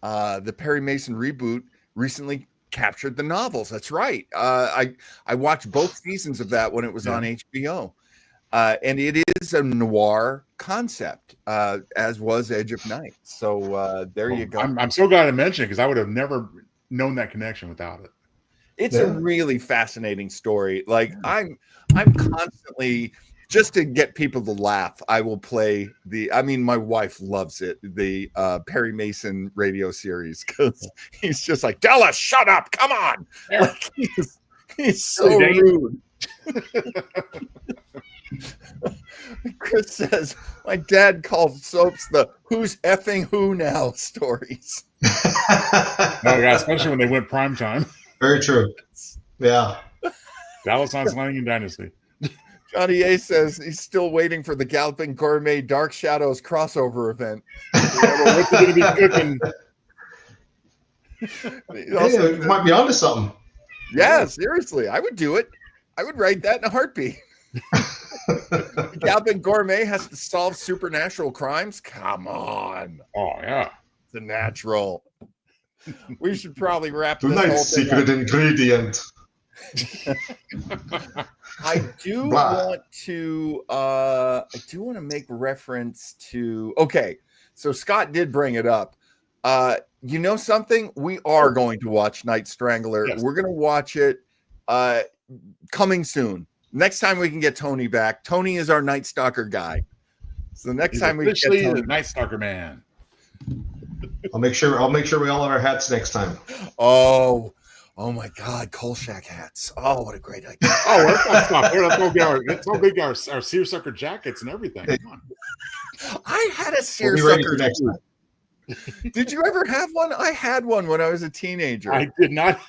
The Perry Mason reboot recently captured the novels. That's right. I watched both seasons of that when it was on HBO. And it is a noir concept, as was Edge of Night. So there you go. I'm so glad I mentioned it because I would have never known that connection without it. It's a really fascinating story. Like I'm constantly, just to get people to laugh, I will play my wife loves it, the Perry Mason radio series, because he's just like, Della, shut up, come on. Like, he's so rude. Chris says, my dad called soaps the who's effing who now stories. Oh, yeah, especially when they went prime time. Very true. Yeah. Dallas on Slanning and Dynasty. Johnny A says he's still waiting for the Galloping Gourmet Dark Shadows crossover event. What's he going to be cooking? Hey, you might be onto something. Yeah, seriously. I would do it. I would write that in a heartbeat. Galloping Gourmet has to solve supernatural crimes. Come on. Oh, yeah. It's a natural. We should probably wrap this Tonight's whole thing secret up. ingredient. I do want to make reference to, okay, so Scott did bring it up. You know something? We are going to watch Night Strangler. Yes. We're going to watch it coming soon. Next time we can get Tony back. Tony is our Night Stalker guy. So next He's time we officially get Tony, the Night Stalker man. I'll make sure we all have our hats next time. Oh my God, Kolchak hats. Oh, what a great idea. Oh, let's go get our seersucker jackets and everything. Come on. I had a We'll be ready for seersucker. next time. Did you ever have one? I had one when I was a teenager. I did not.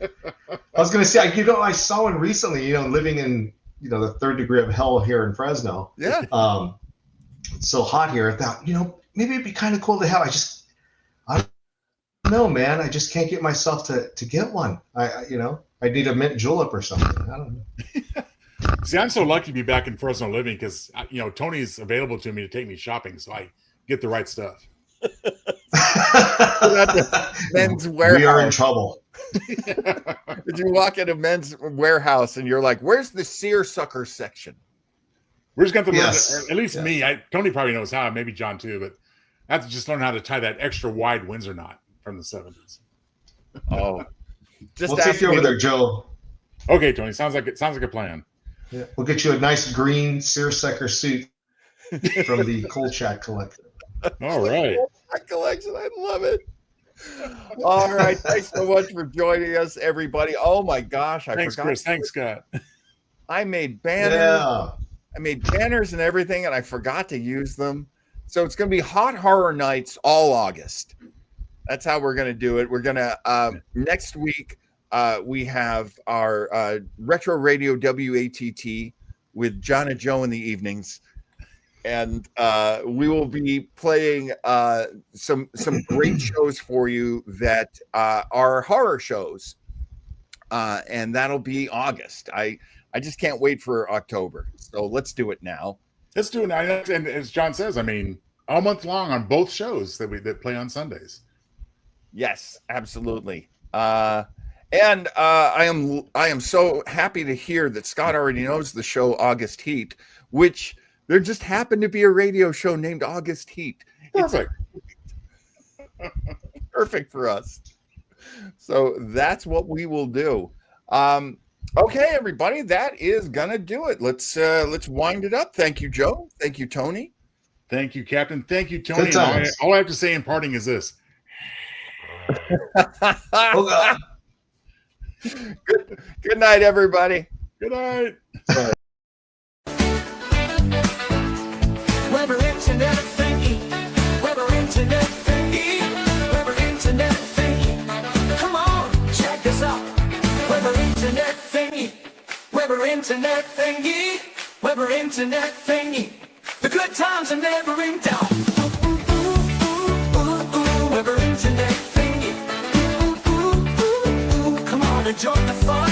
I was going to say, I saw one recently, living in, the third degree of hell here in Fresno. Yeah. It's so hot here. I thought, maybe it'd be kind of cool to have. I don't know, man. I just can't get myself to get one. I need a mint julep or something. I don't know. See, I'm so lucky to be back in Fresno living because, Tony's available to me to take me shopping, so I get the right stuff. Men's warehouse. We are in trouble. Did you walk into Men's Warehouse and you're like, where's the seersucker section? We're just going to learn, Yes. at least Yes. me. Tony probably knows how, maybe John too, but I have to just learn how to tie that extra wide Windsor knot from the 70s. Oh, We'll take you over there, Joe. Okay, Tony. Sounds like a plan. Yeah. We'll get you a nice green seersucker suit from the Kolchak collection. All right. That collection, I love it. All right, thanks so much for joining us, everybody. Oh my gosh, Thanks, forgot. Chris. Thanks, Scott. I made banners. Yeah. I made banners and everything, and I forgot to use them. So it's going to be Hot Horror Nights all August. That's how we're going to do it. We're going to next week. We have our Retro Radio WATT with John and Joe in the evenings. And we will be playing some great shows for you that are horror shows, and that'll be August. I just can't wait for October. So let's do it now. Let's do it now. And as John says, all month long on both shows that play on Sundays. Yes, absolutely. And I am so happy to hear that Scott already knows the show August Heat, which. There just happened to be a radio show named August Heat. Perfect. Perfect for us. So that's what we will do. Okay, everybody, that is gonna do it. Let's wind it up. Thank you, Joe. Thank you, Tony. Thank you, Captain. Thank you, Tony. Good times. And all I have to say in parting is this. Oh, God. Good night, everybody. Good night. Weber Internet Thingy. Weber Internet Thingy. Weber Internet Thingy. Come on, check this out. Weber Internet Thingy. Weber Internet Thingy. Weber Internet Thingy. The good times are never in doubt. Weber Internet Thingy. Come on, enjoy the fun.